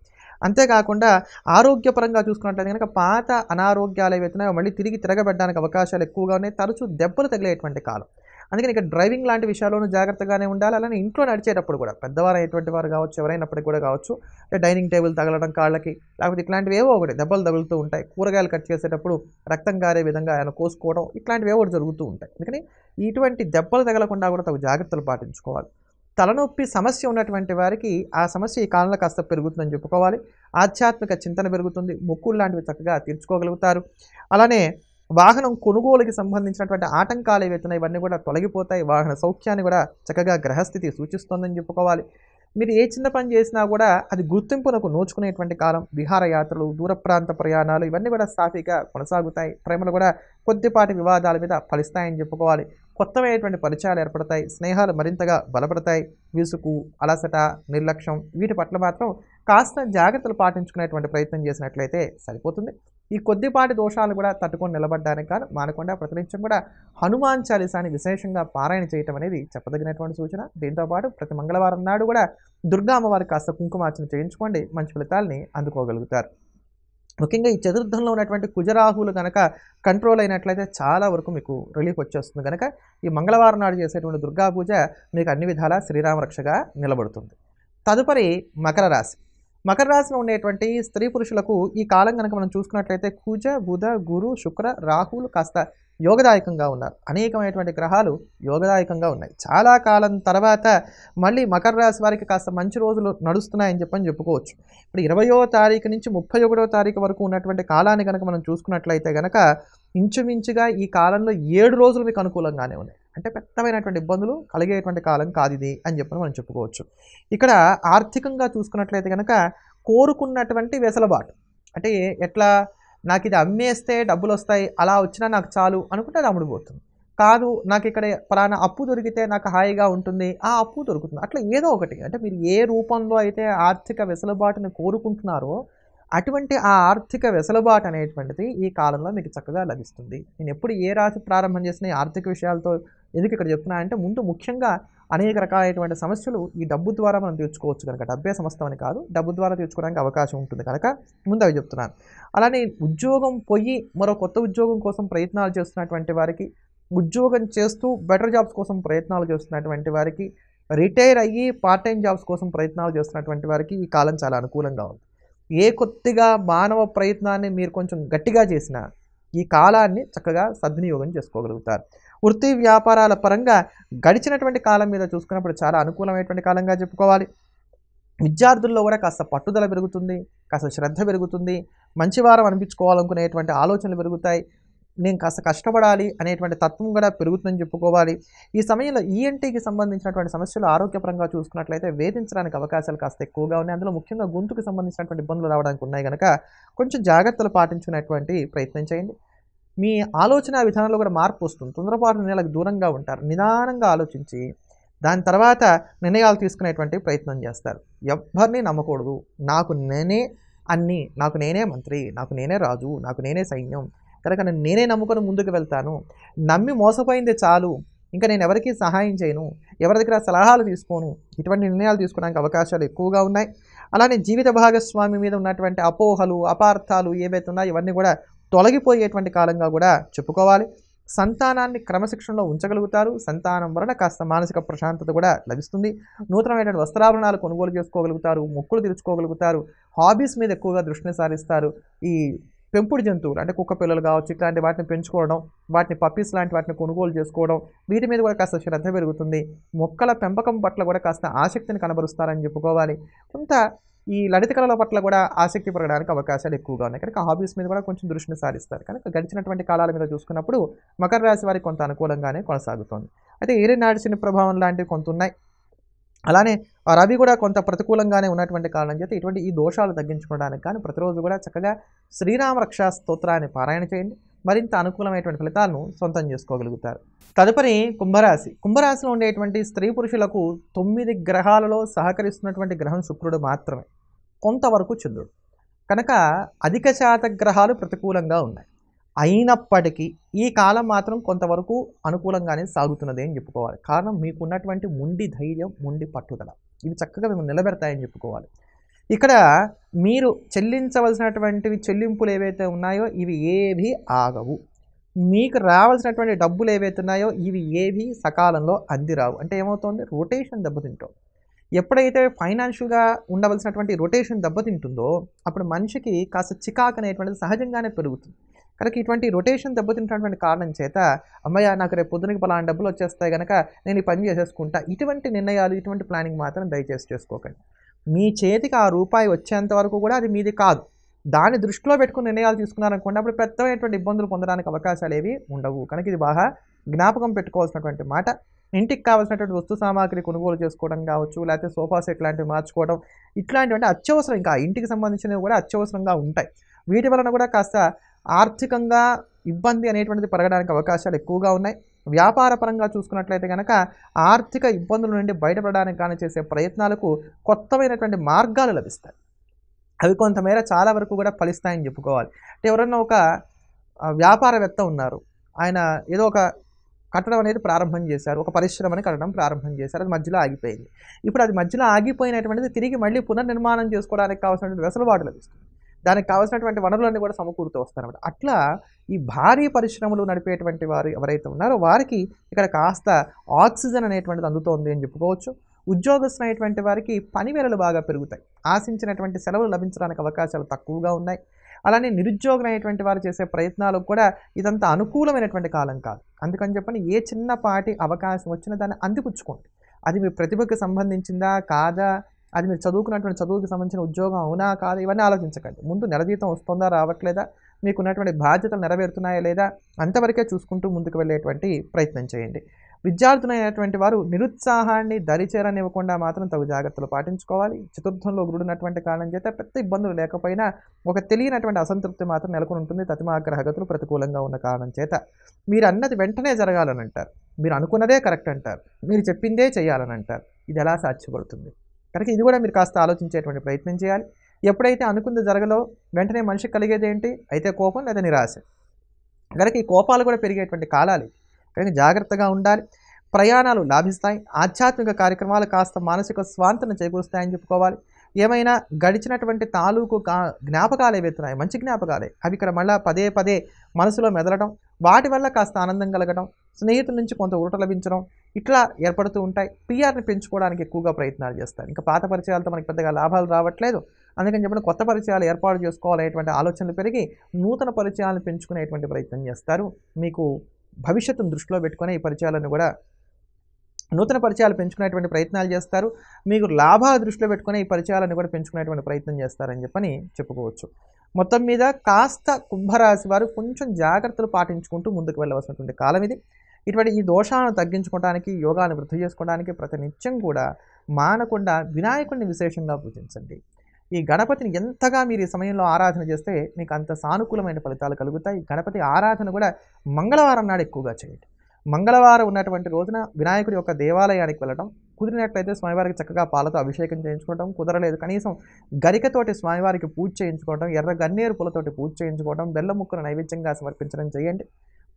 అంతేకాకుండా ఆరోగ్యపరంగా చూసుకున్నట్లయితే కనుక పాత అనారోగ్యాలు ఏవైతున్నాయో మళ్ళీ తిరిగి తిరగబెట్టడానికి అవకాశాలు ఎక్కువగా ఉన్నాయి. తరచూ దెబ్బలు తగిలేటువంటి కాలం. అందుకని ఇక్కడ డ్రైవింగ్ లాంటి విషయాల్లోనూ జాగ్రత్తగానే ఉండాలి. అలానే ఇంట్లో నడిచేటప్పుడు కూడా పెద్దవారు అయ్యేటువంటి వారు కావచ్చు, ఎవరైనప్పటికీ కూడా కావచ్చు, డైనింగ్ టేబుల్ తగలడం కాళ్ళకి, లేకపోతే ఇట్లాంటివి ఏవో ఒకటి దెబ్బలు తగులుతూ ఉంటాయి. కూరగాయలు కట్ చేసేటప్పుడు రక్తం గారే విధంగా ఆయన కోసుకోవడం, ఇట్లాంటివి ఏవో ఒకటి జరుగుతూ ఉంటాయి. అందుకని ఇటువంటి దెబ్బలు తగలకుండా కూడా తగు జాగ్రత్తలు పాటించుకోవాలి. తలనొప్పి సమస్య ఉన్నటువంటి వారికి ఆ సమస్య ఈ కాలంలో కాస్త పెరుగుతుందని చెప్పుకోవాలి. ఆధ్యాత్మిక చింతన పెరుగుతుంది. మొక్కులు లాంటివి చక్కగా తీర్చుకోగలుగుతారు. అలానే వాహనం కొనుగోలుకి సంబంధించినటువంటి ఆటంకాలు ఏవైతున్నాయి ఇవన్నీ కూడా తొలగిపోతాయి. వాహన సౌఖ్యాన్ని కూడా చక్కగా గ్రహస్థితి సూచిస్తోందని చెప్పుకోవాలి. మీరు ఏ చిన్న పని చేసినా కూడా అది గుర్తింపునకు నోచుకునేటువంటి కాలం. విహారయాత్రలు, దూర ప్రాంత ప్రయాణాలు ఇవన్నీ కూడా సాఫీగా కొనసాగుతాయి. ప్రేమలు కూడా కొద్దిపాటి వివాదాల మీద ఫలిస్తాయని చెప్పుకోవాలి. కొత్తమైనటువంటి పరిచయాలు ఏర్పడతాయి. స్నేహాలు మరింతగా బలపడతాయి. విసుగు, అలసట, నిర్లక్ష్యం వీటి పట్ల మాత్రం కాస్త జాగ్రత్తలు పాటించుకునేటువంటి ప్రయత్నం చేసినట్లయితే సరిపోతుంది. ఈ కొద్దిపాటి దోషాలు కూడా తట్టుకొని నిలబడడానికి కానీ మానకుండా ప్రతినిత్యం కూడా హనుమాన్ చాలీసాని విశేషంగా పారాయణ చేయటం అనేది చెప్పదగినటువంటి సూచన. దీంతోపాటు ప్రతి మంగళవారం నాడు కూడా దుర్గా అమ్మవారికి కాస్త కుంకుమార్చన చేయించుకోండి, మంచి ఫలితాలని అందుకోగలుగుతారు. ముఖ్యంగా ఈ చతుర్థంలో ఉన్నటువంటి కుజరాహువులు కనుక కంట్రోల్ అయినట్లయితే చాలా వరకు మీకు రిలీఫ్ వచ్చేస్తుంది. కనుక ఈ మంగళవారం నాడు చేసేటువంటి దుర్గా పూజ మీకు అన్ని విధాలా శ్రీరామరక్షగా నిలబడుతుంది. తదుపరి మకర రాశి. మకర రాశిలో ఉండేటువంటి స్త్రీ పురుషులకు ఈ కాలం కనుక మనం చూసుకున్నట్లయితే కుజ, బుధ, గురు, శుక్ర, రాహువులు కాస్త యోగదాయకంగా ఉన్నారు. అనేకమైనటువంటి గ్రహాలు యోగదాయకంగా ఉన్నాయి. చాలా కాలం తర్వాత మళ్ళీ మకర రాశి వారికి కాస్త మంచి రోజులు నడుస్తున్నాయని చెప్పుకోవచ్చు. ఇప్పుడు 20వ తారీఖు నుంచి 31వ తారీఖు వరకు ఉన్నటువంటి కాలాన్ని కనుక మనం చూసుకున్నట్లయితే కనుక ఇంచుమించుగా ఈ కాలంలో 7 రోజులు మీకు అనుకూలంగానే ఉన్నాయి. అంటే పెద్దమైనటువంటి ఇబ్బందులు కలిగేటువంటి కాలం కాదు ఇది అని మనం చెప్పుకోవచ్చు. ఇక్కడ ఆర్థికంగా చూసుకున్నట్లయితే కనుక కోరుకున్నటువంటి వెసులుబాటు, అంటే ఎట్లా నాకు ఇది అమ్మేస్తే డబ్బులు వస్తాయి, అలా వచ్చినా నాకు చాలు అనుకుంటే అది అమ్ముడుపోతుంది. కాదు నాకు ఇక్కడ పలానా అప్పు దొరికితే నాకు హాయిగా ఉంటుంది, ఆ అప్పు దొరుకుతుంది. అట్లా ఏదో ఒకటి అంటే మీరు ఏ రూపంలో అయితే ఆర్థిక వెసులుబాటుని కోరుకుంటున్నారో అటువంటి ఆ ఆర్థిక వెసులుబాటు అనేటువంటిది ఈ కాలంలో మీకు చక్కగా లభిస్తుంది. నేను ఎప్పుడు ఏ రాశి ప్రారంభం చేసిన ఈ ఆర్థిక విషయాలతో ఎందుకు ఇక్కడ చెప్తున్నా అంటే ముందు ముఖ్యంగా అనేక రకాలైనటువంటి సమస్యలు ఈ డబ్బు ద్వారా మనం తీర్చుకోవచ్చు కనుక, డబ్బే సమస్తం అని కాదు, డబ్బు ద్వారా తీర్చుకోవడానికి అవకాశం ఉంటుంది కనుక ముందు అవి చెప్తున్నాను. అలానే ఉద్యోగం పోయి మరో కొత్త ఉద్యోగం కోసం ప్రయత్నాలు చేస్తున్నటువంటి వారికి, ఉద్యోగం చేస్తూ బెటర్ జాబ్స్ కోసం ప్రయత్నాలు చేస్తున్నటువంటి వారికి, రిటైర్ అయ్యి పార్ట్ టైం జాబ్స్ కోసం ప్రయత్నాలు చేస్తున్నటువంటి వారికి ఈ కాలం చాలా అనుకూలంగా ఉంది. ఏ కొద్దిగా మానవ ప్రయత్నాన్ని మీరు కొంచెం గట్టిగా చేసినా ఈ కాలాన్ని చక్కగా సద్వినియోగం చేసుకోగలుగుతారు. వృత్తి వ్యాపారాల పరంగా గడిచినటువంటి కాలం మీద చూసుకున్నప్పుడు చాలా అనుకూలమైనటువంటి కాలంగా చెప్పుకోవాలి. విద్యార్థుల్లో కూడా కాస్త పట్టుదల పెరుగుతుంది, కాస్త శ్రద్ధ పెరుగుతుంది, మంచివారం అనిపించుకోవాలనుకునేటువంటి ఆలోచనలు పెరుగుతాయి, నేను కాస్త కష్టపడాలి అనేటువంటి తత్వం కూడా పెరుగుతుందని చెప్పుకోవాలి. ఈ సమయంలో ఈఎన్టీకి సంబంధించినటువంటి సమస్యలు ఆరోగ్యపరంగా చూసుకున్నట్లయితే వేధించడానికి అవకాశాలు కాస్త ఎక్కువగా ఉన్నాయి. అందులో ముఖ్యంగా గొంతుకు సంబంధించినటువంటి ఇబ్బందులు రావడానికి ఉన్నాయి కనుక కొంచెం జాగ్రత్తలు పాటించుకునేటువంటి ప్రయత్నం చేయండి. మీ ఆలోచన విధానంలో కూడా మార్పు వస్తుంది. తొందరపాటు నిర్ణయాలకు దూరంగా ఉంటారు. నిదానంగా ఆలోచించి దాని తర్వాత నిర్ణయాలు తీసుకునేటువంటి ప్రయత్నం చేస్తారు. ఎవ్వరిని నమ్మకూడదు. నాకు నేనే అన్నీ, నాకు నేనే మంత్రి, నాకు నేనే రాజు, నాకు నేనే సైన్యం కనుక నేనే నమ్ముకొని ముందుకు వెళ్తాను, నమ్మి మోసపోయింది చాలు, ఇంకా నేను ఎవరికీ సహాయం చేయను, ఎవరి దగ్గర సలహాలు తీసుకోను, ఇటువంటి నిర్ణయాలు తీసుకోవడానికి అవకాశాలు ఎక్కువగా ఉన్నాయి. అలానే జీవిత భాగస్వామి మీద ఉన్నటువంటి అపోహలు, అపార్థాలు ఏవైతే ఉన్నాయో ఇవన్నీ కూడా తొలగిపోయేటువంటి కాలంగా కూడా చెప్పుకోవాలి. సంతానాన్ని క్రమశిక్షణలో ఉంచగలుగుతారు. సంతానం వలన కాస్త మానసిక ప్రశాంతత కూడా లభిస్తుంది. నూతనమైనటువంటి వస్త్రాభరణాలు కొనుగోలు చేసుకోగలుగుతారు, మొక్కులు తీర్చుకోగలుగుతారు, హాబీస్ మీద ఎక్కువగా దృష్టిని సారిస్తారు. ఈ పెంపుడు జంతువులు అంటే కుక్క పిల్లలు కావచ్చు, ఇట్లాంటి వాటిని పెంచుకోవడం, వాటిని పప్పీస్ లాంటి వాటిని కొనుగోలు చేసుకోవడం, వీటి మీద కూడా కాస్త శ్రద్ధ పెరుగుతుంది. మొక్కల పెంపకం పట్ల కూడా కాస్త ఆసక్తిని కనబరుస్తారని చెప్పుకోవాలి. కొంత ఈ లలిత కళల పట్ల కూడా ఆసక్తి పెరగడానికి అవకాశాలు ఎక్కువగా ఉన్నాయి కనుక హాబీస్ మీద కూడా కొంచెం దృష్టిని సారిస్తారు. కనుక గడిచినటువంటి కాలాల మీద చూసుకున్నప్పుడు మకర రాశి వారికి కొంత అనుకూలంగానే కొనసాగుతోంది. అయితే ఏలినాటి శని ప్రభావం లాంటివి కొంత ఉన్నాయి. అలానే రవి కూడా కొంత ప్రతికూలంగానే ఉన్నటువంటి కారణం చేత ఇటువంటి ఈ దోషాలు తగ్గించుకోవడానికి కానీ ప్రతిరోజు కూడా చక్కగా శ్రీరామ రక్షా స్తోత్రాన్ని పారాయణ చేయండి. మరింత అనుకూలమైనటువంటి ఫలితాలను సొంతం చేసుకోగలుగుతారు. తదుపరి కుంభరాశి. కుంభరాశిలో ఉండేటువంటి స్త్రీ పురుషులకు 9 గ్రహాలలో సహకరిస్తున్నటువంటి గ్రహం శుక్రుడు మాత్రమే, కొంతవరకు చంద్రుడు. కనుక అధిక శాత గ్రహాలు ప్రతికూలంగా ఉన్నాయి. అయినప్పటికీ ఈ కాలం మాత్రం కొంతవరకు అనుకూలంగానే సాగుతున్నది అని చెప్పుకోవాలి. కారణం మీకున్నటువంటి మొండి ధైర్యం, మొండి పట్టుదల ఇవి చక్కగా మిమ్మల్ని నిలబెడతాయని చెప్పుకోవాలి. ఇక్కడ మీరు చెల్లించవలసినటువంటివి చెల్లింపులు ఏవైతే ఉన్నాయో ఇవి ఏవి ఆగవు. మీకు రావాల్సినటువంటి డబ్బులు ఏవైతే ఉన్నాయో ఇవి ఏవి సకాలంలో అందిరావు. అంటే ఏమవుతుంది, రొటేషన్ దెబ్బతింటుంది. ఎప్పుడైతే ఫైనాన్షియల్గా ఉండవలసినటువంటి రొటేషన్ దెబ్బతింటుందో అప్పుడు మనిషికి కాస్త చికాకు అనేటువంటిది సహజంగానే పెరుగుతుంది. కనుక ఇటువంటి రొటేషన్ దెబ్బతింటున్నటువంటి కారణం చేత అమ్మయ్య నాకు రేపు పొద్దునకి పలానా డబ్బులు వచ్చేస్తాయి కనుక నేను ఈ పని చేసేసుకుంటా, ఇటువంటి నిర్ణయాలు, ఇటువంటి ప్లానింగ్ మాత్రం దయచేసి చేసుకోకండి. మీ చేతికి ఆ రూపాయి వచ్చేంత వరకు కూడా అది మీది కాదు. దాన్ని దృష్టిలో పెట్టుకుని నిర్ణయాలు తీసుకున్నారనుకోండి, అప్పుడు పెద్దమైనటువంటి ఇబ్బందులు పొందడానికి అవకాశాలు ఏవి ఉండవు. కనుక ఇది బాగా జ్ఞాపకం పెట్టుకోవాల్సినటువంటి మాట. ఇంటికి కావాల్సినటువంటి వస్తు సామాగ్రి కొనుగోలు చేసుకోవడం కావచ్చు, లేకపోతే సోఫా సెట్ లాంటివి మార్చుకోవడం, ఇట్లాంటివంటే అత్యవసరం, ఇంకా ఇంటికి సంబంధించినవి కూడా అత్యవసరంగా ఉంటాయి. వీటి వలన కూడా కాస్త ఆర్థికంగా ఇబ్బంది అనేటువంటిది పెరగడానికి అవకాశాలు ఎక్కువగా ఉన్నాయి. వ్యాపార పరంగా చూసుకున్నట్లయితే కనుక ఆర్థిక ఇబ్బందుల నుండి బయటపడడానికి కానీ చేసే ప్రయత్నాలకు కొత్తమైనటువంటి మార్గాలు లభిస్తాయి. అవి కొంతమేర చాలా వరకు కూడా ఫలిస్తాయని చెప్పుకోవాలి. అంటే ఎవరన్నా ఒక వ్యాపారవేత్త ఉన్నారు, ఆయన ఏదో ఒక కట్టడం అనేది ప్రారంభం చేశారు, ఒక పరిశ్రమని కట్టడం ప్రారంభం చేశారు, అది మధ్యలో ఆగిపోయింది. ఇప్పుడు అది మధ్యలో ఆగిపోయినటువంటిది తిరిగి మళ్ళీ పునర్నిర్మాణం చేసుకోవడానికి కావాల్సినటువంటి వెసులుబాటు లభిస్తుంది. దానికి కావాల్సినటువంటి వనరులన్నీ కూడా సమకూరుతూ వస్తారన్నమాట. అట్లా ఈ భారీ పరిశ్రమలు నడిపేటువంటి వారు ఎవరైతే ఉన్నారో వారికి ఇక్కడ కాస్త ఆక్సిజన్ అనేటువంటిది అందుతోంది అని చెప్పుకోవచ్చు. ఉద్యోగస్తులైనటువంటి వారికి పని వేళలు బాగా పెరుగుతాయి. ఆశించినటువంటి సెలవులు లభించడానికి అవకాశాలు తక్కువగా ఉన్నాయి. అలానే నిరుద్యోగులైనటువంటి వారు చేసే ప్రయత్నాలకు కూడా ఇదంతా అనుకూలమైనటువంటి కాలం కాదు. అందుకని చెప్పని ఏ చిన్నపాటి అవకాశం వచ్చినా దాన్ని అందిపుచ్చుకోండి. అది మీ ప్రతిభకు సంబంధించిందా కాదా, అది మీరు చదువుకున్నటువంటి చదువుకి సంబంధించిన ఉద్యోగం అవునా కాదా, ఇవన్నీ ఆలోచించకండి. ముందు నెల జీతం వస్తుందా రావట్లేదా, మీకున్నటువంటి బాధ్యతలు నెరవేరుతున్నాయా లేదా, అంతవరకే చూసుకుంటూ ముందుకు వెళ్ళేటువంటి ప్రయత్నం చేయండి. విద్యార్థులైనటువంటి వారు నిరుత్సాహాన్ని దరిచేరనివ్వకుండా మాత్రం తగు జాగ్రత్తలు పాటించుకోవాలి. చతుర్థంలో గురుడున్నటువంటి కారణం చేత పెద్ద ఇబ్బందులు లేకపోయినా ఒక తెలియనటువంటి అసంతృప్తి మాత్రం నెలకొని ఉంటుంది. తతిమాగ్రహగతులు ప్రతికూలంగా ఉన్న కారణం చేత మీరు అన్నది వెంటనే జరగాలని అంటారు, మీరు అనుకున్నదే కరెక్ట్ అంటారు, మీరు చెప్పిందే చేయాలని అంటారు. ఇది ఎలా సాధ్యపడుతుంది? కనుక ఇది కూడా మీరు కాస్త ఆలోచించేటువంటి ప్రయత్నం చేయాలి. ఎప్పుడైతే అనుకుంది జరగలో వెంటనే మనిషికి కలిగేది ఏంటి? అయితే కోపం లేదా నిరాశ. కనుక ఈ కోపాలు కూడా పెరిగేటువంటి కాలాలు. కనుక జాగ్రత్తగా ఉండాలి. ప్రయాణాలు లాభిస్తాయి. ఆధ్యాత్మిక కార్యక్రమాలు కాస్త మానసిక స్వాంతన చేకూరుస్తాయని చెప్పుకోవాలి. ఏమైనా గడిచినటువంటి తాలూకు జ్ఞాపకాలు ఏవైతున్నాయి, మంచి జ్ఞాపకాలే, అవి ఇక్కడ మళ్ళీ పదే పదే మనసులో మెదలడం, వాటి వల్ల కాస్త ఆనందం కలగడం, స్నేహితుల నుంచి కొంత ఊరట లభించడం, ఇట్లా ఏర్పడుతూ ఉంటాయి. పిఆర్ని పెంచుకోవడానికి ఎక్కువగా ప్రయత్నాలు చేస్తారు. ఇంకా పాత పరిచయాలతో మనకి పెద్దగా లాభాలు రావట్లేదు, అందుకని చెప్పిన కొత్త పరిచయాలు ఏర్పాటు చేసుకోవాలనేటువంటి ఆలోచనలు పెరిగి నూతన పరిచయాలను పెంచుకునేటువంటి ప్రయత్నం చేస్తారు. మీకు భవిష్యత్తును దృష్టిలో పెట్టుకుని ఈ పరిచయాలను కూడా నూతన పరిచయాలు పెంచుకునేటువంటి ప్రయత్నాలు చేస్తారు. మీకు లాభాల దృష్టిలో పెట్టుకుని ఈ పరిచయాలను కూడా పెంచుకునేటువంటి ప్రయత్నం చేస్తారని చెప్పని చెప్పుకోవచ్చు. మొత్తం మీద కాస్త కుంభరాశి వారు కొంచెం జాగ్రత్తలు పాటించుకుంటూ ముందుకు వెళ్ళవలసినటువంటి కాలం ఇది. ఇటువంటి ఈ దోషాలను తగ్గించుకోవడానికి, యోగాన్ని వృద్ధి చేసుకోవడానికి ప్రతినిత్యం కూడా మానకుండా వినాయకుడిని విశేషంగా పూజించండి. ఈ గణపతిని ఎంతగా మీరు ఈ సమయంలో ఆరాధన చేస్తే మీకు అంత సానుకూలమైన ఫలితాలు కలుగుతాయి. గణపతి ఆరాధన కూడా మంగళవారం నాడు ఎక్కువగా చేయండి. మంగళవారం ఉన్నటువంటి రోజున వినాయకుడి యొక్క దేవాలయానికి వెళ్ళడం, కుదిరినట్లయితే స్వామివారికి చక్కగా పాలతో అభిషేకం చేయించుకోవడం, కుదరలేదు కనీసం గరికతోటి స్వామివారికి పూజ చేయించుకోవడం, ఎర్ర గన్నేరు పూలతోటి పూజ చేయించుకోవడం, బెల్లం ముక్కను నైవేద్యంగా సమర్పించడం చేయండి.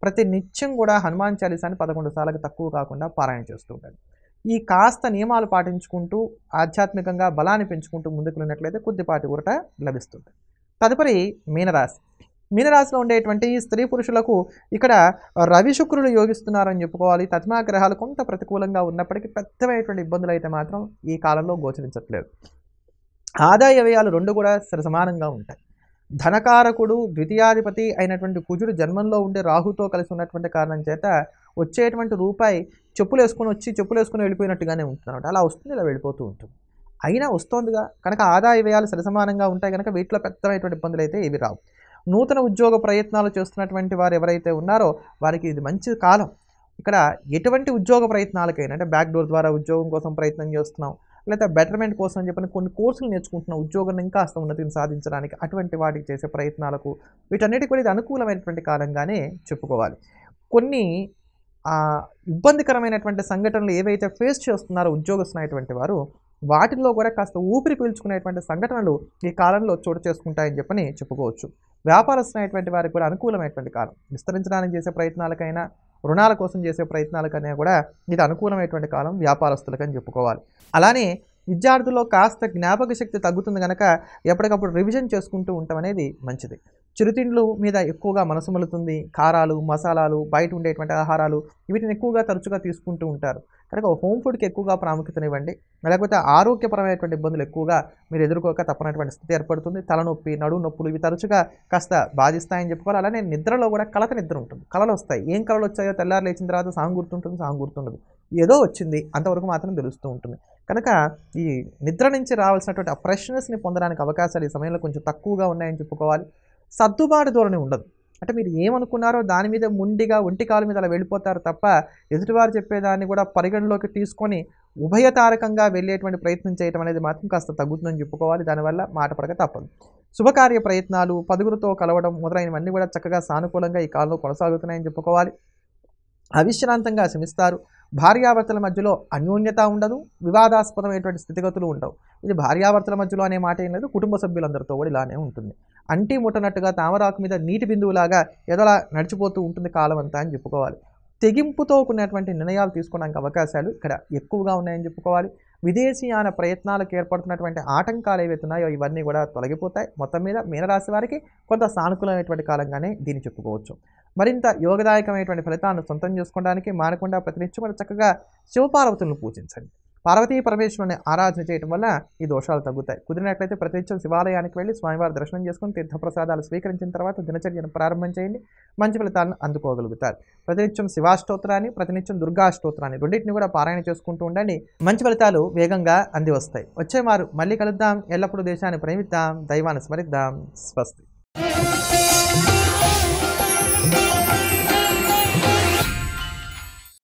ప్రతి నిత్యం కూడా హనుమాన్ చాలీసాని 11 సార్లకు తక్కువ కాకుండా పారాయణ చేస్తూ ఉండండి. ఈ కాస్త నియమాలు పాటించుకుంటూ ఆధ్యాత్మికంగా బలాన్ని పెంచుకుంటూ ముందుకు వెళ్ళినట్లయితే కొద్దిపాటి ఊరట లభిస్తుంది. తదుపరి మీనరాశి. మీనరాశిలో ఉండేటువంటి స్త్రీ పురుషులకు ఇక్కడ రవి శుక్రులు యోగిస్తున్నారని చెప్పుకోవాలి. తత్మాగ్రహాలు కొంత ప్రతికూలంగా ఉన్నప్పటికీ పెద్దమైనటువంటి ఇబ్బందులు అయితే మాత్రం ఈ కాలంలో గోచరించట్లేదు. ఆదాయ వ్యయాలు రెండు కూడా సమానంగా ఉంటాయి. ధనకారకుడు ద్వితీయాధిపతి అయినటువంటి కుజుడు జన్మంలో ఉండే రాహుతో కలిసి ఉన్నటువంటి కారణం చేత వచ్చేటువంటి రూపాయి చెప్పులు వేసుకొని వెళ్ళిపోయినట్టుగానే ఉంటున్నాడు. అలా వస్తుంది, ఇలా వెళ్ళిపోతూ ఉంటుంది. అయినా వస్తోందిగా కనుక ఆదాయ వ్యయాలు సరిసమానంగా ఉంటాయి కనుక వీటిలో పెద్దమైనటువంటి ఇబ్బందులు అయితే ఏవి రావు. నూతన ఉద్యోగ ప్రయత్నాలు చేస్తున్నటువంటి వారు ఎవరైతే ఉన్నారో వారికి ఇది మంచి కాలం. ఇక్కడ ఎటువంటి ఉద్యోగ ప్రయత్నాలకైనా, అంటే బ్యాక్ డోర్ ద్వారా ఉద్యోగం కోసం ప్రయత్నం చేస్తున్నాం, లేదా బెటర్మెంట్ కోసం అని చెప్పని కొన్ని కోర్సులు నేర్చుకుంటున్నాం ఉద్యోగం ఇంకాస్త ఉన్నతిని సాధించడానికి, అటువంటి వాటికి చేసే ప్రయత్నాలకు వీటన్నిటికి కూడా ఇది అనుకూలమైనటువంటి కాలంగానే చెప్పుకోవాలి. కొన్ని ఇబ్బందికరమైనటువంటి సంఘటనలు ఏవైతే ఫేస్ చేస్తున్నారో ఉద్యోగస్తున్నటువంటి వారు, వాటిల్లో కూడా కాస్త ఊపిరి పీల్చుకునేటువంటి సంఘటనలు ఈ కాలంలో చోటు చేసుకుంటాయని చెప్పని చెప్పుకోవచ్చు. వ్యాపారస్తున్నటువంటి వారికి కూడా అనుకూలమైనటువంటి కాలం. విస్తరించడానికి చేసే ప్రయత్నాలకైనా, రుణాల కోసం చేసే ప్రయత్నాలకైనా కూడా ఇది అనుకూలమైనటువంటి కాలం వ్యాపారస్తులకని చెప్పుకోవాలి. అలానే విద్యార్థుల్లో కాస్త జ్ఞాపక శక్తి తగ్గుతుంది కనుక ఎప్పటికప్పుడు రివిజన్ చేసుకుంటూ ఉండటం అనేది మంచిది. చిరుతిండ్లు మీద ఎక్కువగా మనసు మలుతుంది. కారాలు, మసాలాలు, బయట ఉండేటువంటి ఆహారాలు వీటిని ఎక్కువగా తరచుగా తీసుకుంటూ ఉంటారు కనుక హోమ్ ఫుడ్కి ఎక్కువగా ప్రాముఖ్యతనివ్వండి. లేకపోతే ఆరోగ్యపరమైనటువంటి ఇబ్బందులు ఎక్కువగా మీరు ఎదుర్కోక తప్పనటువంటి స్థితి ఏర్పడుతుంది. తలనొప్పి, నడుము నొప్పులు ఇవి తరచుగా కాస్త బాధిస్తాయని చెప్పుకోవాలి. అలానే నిద్రలో కూడా కలత నిద్ర ఉంటుంది. కళలు వస్తాయి. ఏం కళలు వచ్చాయో తెల్లారు లేచిన తర్వాత సాంగ్ గుర్తుంటుంది, సాంగ్ గుర్తుండదు, ఏదో వచ్చింది అంతవరకు మాత్రం తెలుస్తూ ఉంటుంది. కనుక ఈ నిద్ర నుంచి రావాల్సినటువంటి ఆ ఫ్రెష్నెస్ని పొందడానికి అవకాశాలు ఈ సమయంలో కొంచెం తక్కువగా ఉన్నాయని చెప్పుకోవాలి. సర్దుబాటు ధోరణి ఉండదు. అంటే మీరు ఏమనుకున్నారో దాని మీద ముండిగా ఒంటి కాలు మీద అలా వెళ్ళిపోతారు తప్ప ఎదుటివారు చెప్పేదాన్ని కూడా పరిగణలోకి తీసుకొని ఉభయతారకంగా వెళ్ళేటువంటి ప్రయత్నం చేయడం అనేది మాత్రం కాస్త తగ్గుతుందని చెప్పుకోవాలి. దానివల్ల మాట పడక తప్పదు. శుభకార్య ప్రయత్నాలు, పదుగురితో కలవడం మొదలైనవన్నీ కూడా చక్కగా సానుకూలంగా ఈ కాలంలో కొనసాగుతున్నాయని చెప్పుకోవాలి. అవిశ్రాంతంగా శ్రమిస్తారు. భార్యాభర్తల మధ్యలో అన్యోన్యత ఉండదు, వివాదాస్పదమైనటువంటి స్థితిగతులు ఉండవు. ఇది భార్యాభర్తల మధ్యలో అనే మాట ఏం లేదు, కుటుంబ సభ్యులందరితో కూడా ఇలానే ఉంటుంది. అంటీ ముట్టనట్టుగా తామరాకు మీద నీటి బిందువులాగా ఎదలా నడిచిపోతూ ఉంటుంది కాలం అంతా అని చెప్పుకోవాలి. తెగింపుతో కూడినటువంటి నిర్ణయాలు తీసుకోవడానికి అవకాశాలు ఇక్కడ ఎక్కువగా ఉన్నాయని చెప్పుకోవాలి. విదేశీయాన ప్రయత్నాలకు ఏర్పడుతున్నటువంటి ఆటంకాలు ఏవైతే ఉన్నాయో ఇవన్నీ కూడా తొలగిపోతాయి. మొత్తం మీద మీనరాశి వారికి కొంత సానుకూలమైనటువంటి కాలంగానే దీన్ని చెప్పుకోవచ్చు. మరింత యోగదాయకమైనటువంటి ఫలితాలను సొంతం చేసుకోవడానికి మానకుండా ప్రతినిత్యం చక్కగా శివపార్వతులను పూజించండి. పార్వతీ పరమేశ్వరుని ఆరాధన చేయడం వల్ల ఈ దోషాలు తగ్గుతాయి. కుదిరినట్లయితే ప్రతినిత్యం శివాలయానికి వెళ్ళి స్వామివారి దర్శనం చేసుకుని తీర్థప్రసాదాలు స్వీకరించిన తర్వాత దినచర్యను ప్రారంభం చేయండి. మంచి ఫలితాలను అందుకోగలుగుతారు. ప్రతినిత్యం శివాష్టోత్రాన్ని, ప్రతినిత్యం దుర్గాష్టోత్రాన్ని రెండింటిని కూడా పారాయణ చేసుకుంటూ ఉండండి. మంచి ఫలితాలు వేగంగా అంది వస్తాయి. వచ్చేవారు మళ్ళీ కలుద్దాం. ఎల్లప్పుడూ దేశాన్ని ప్రేమిద్దాం, దైవాన్ని స్మరిద్దాం. స్వస్తి.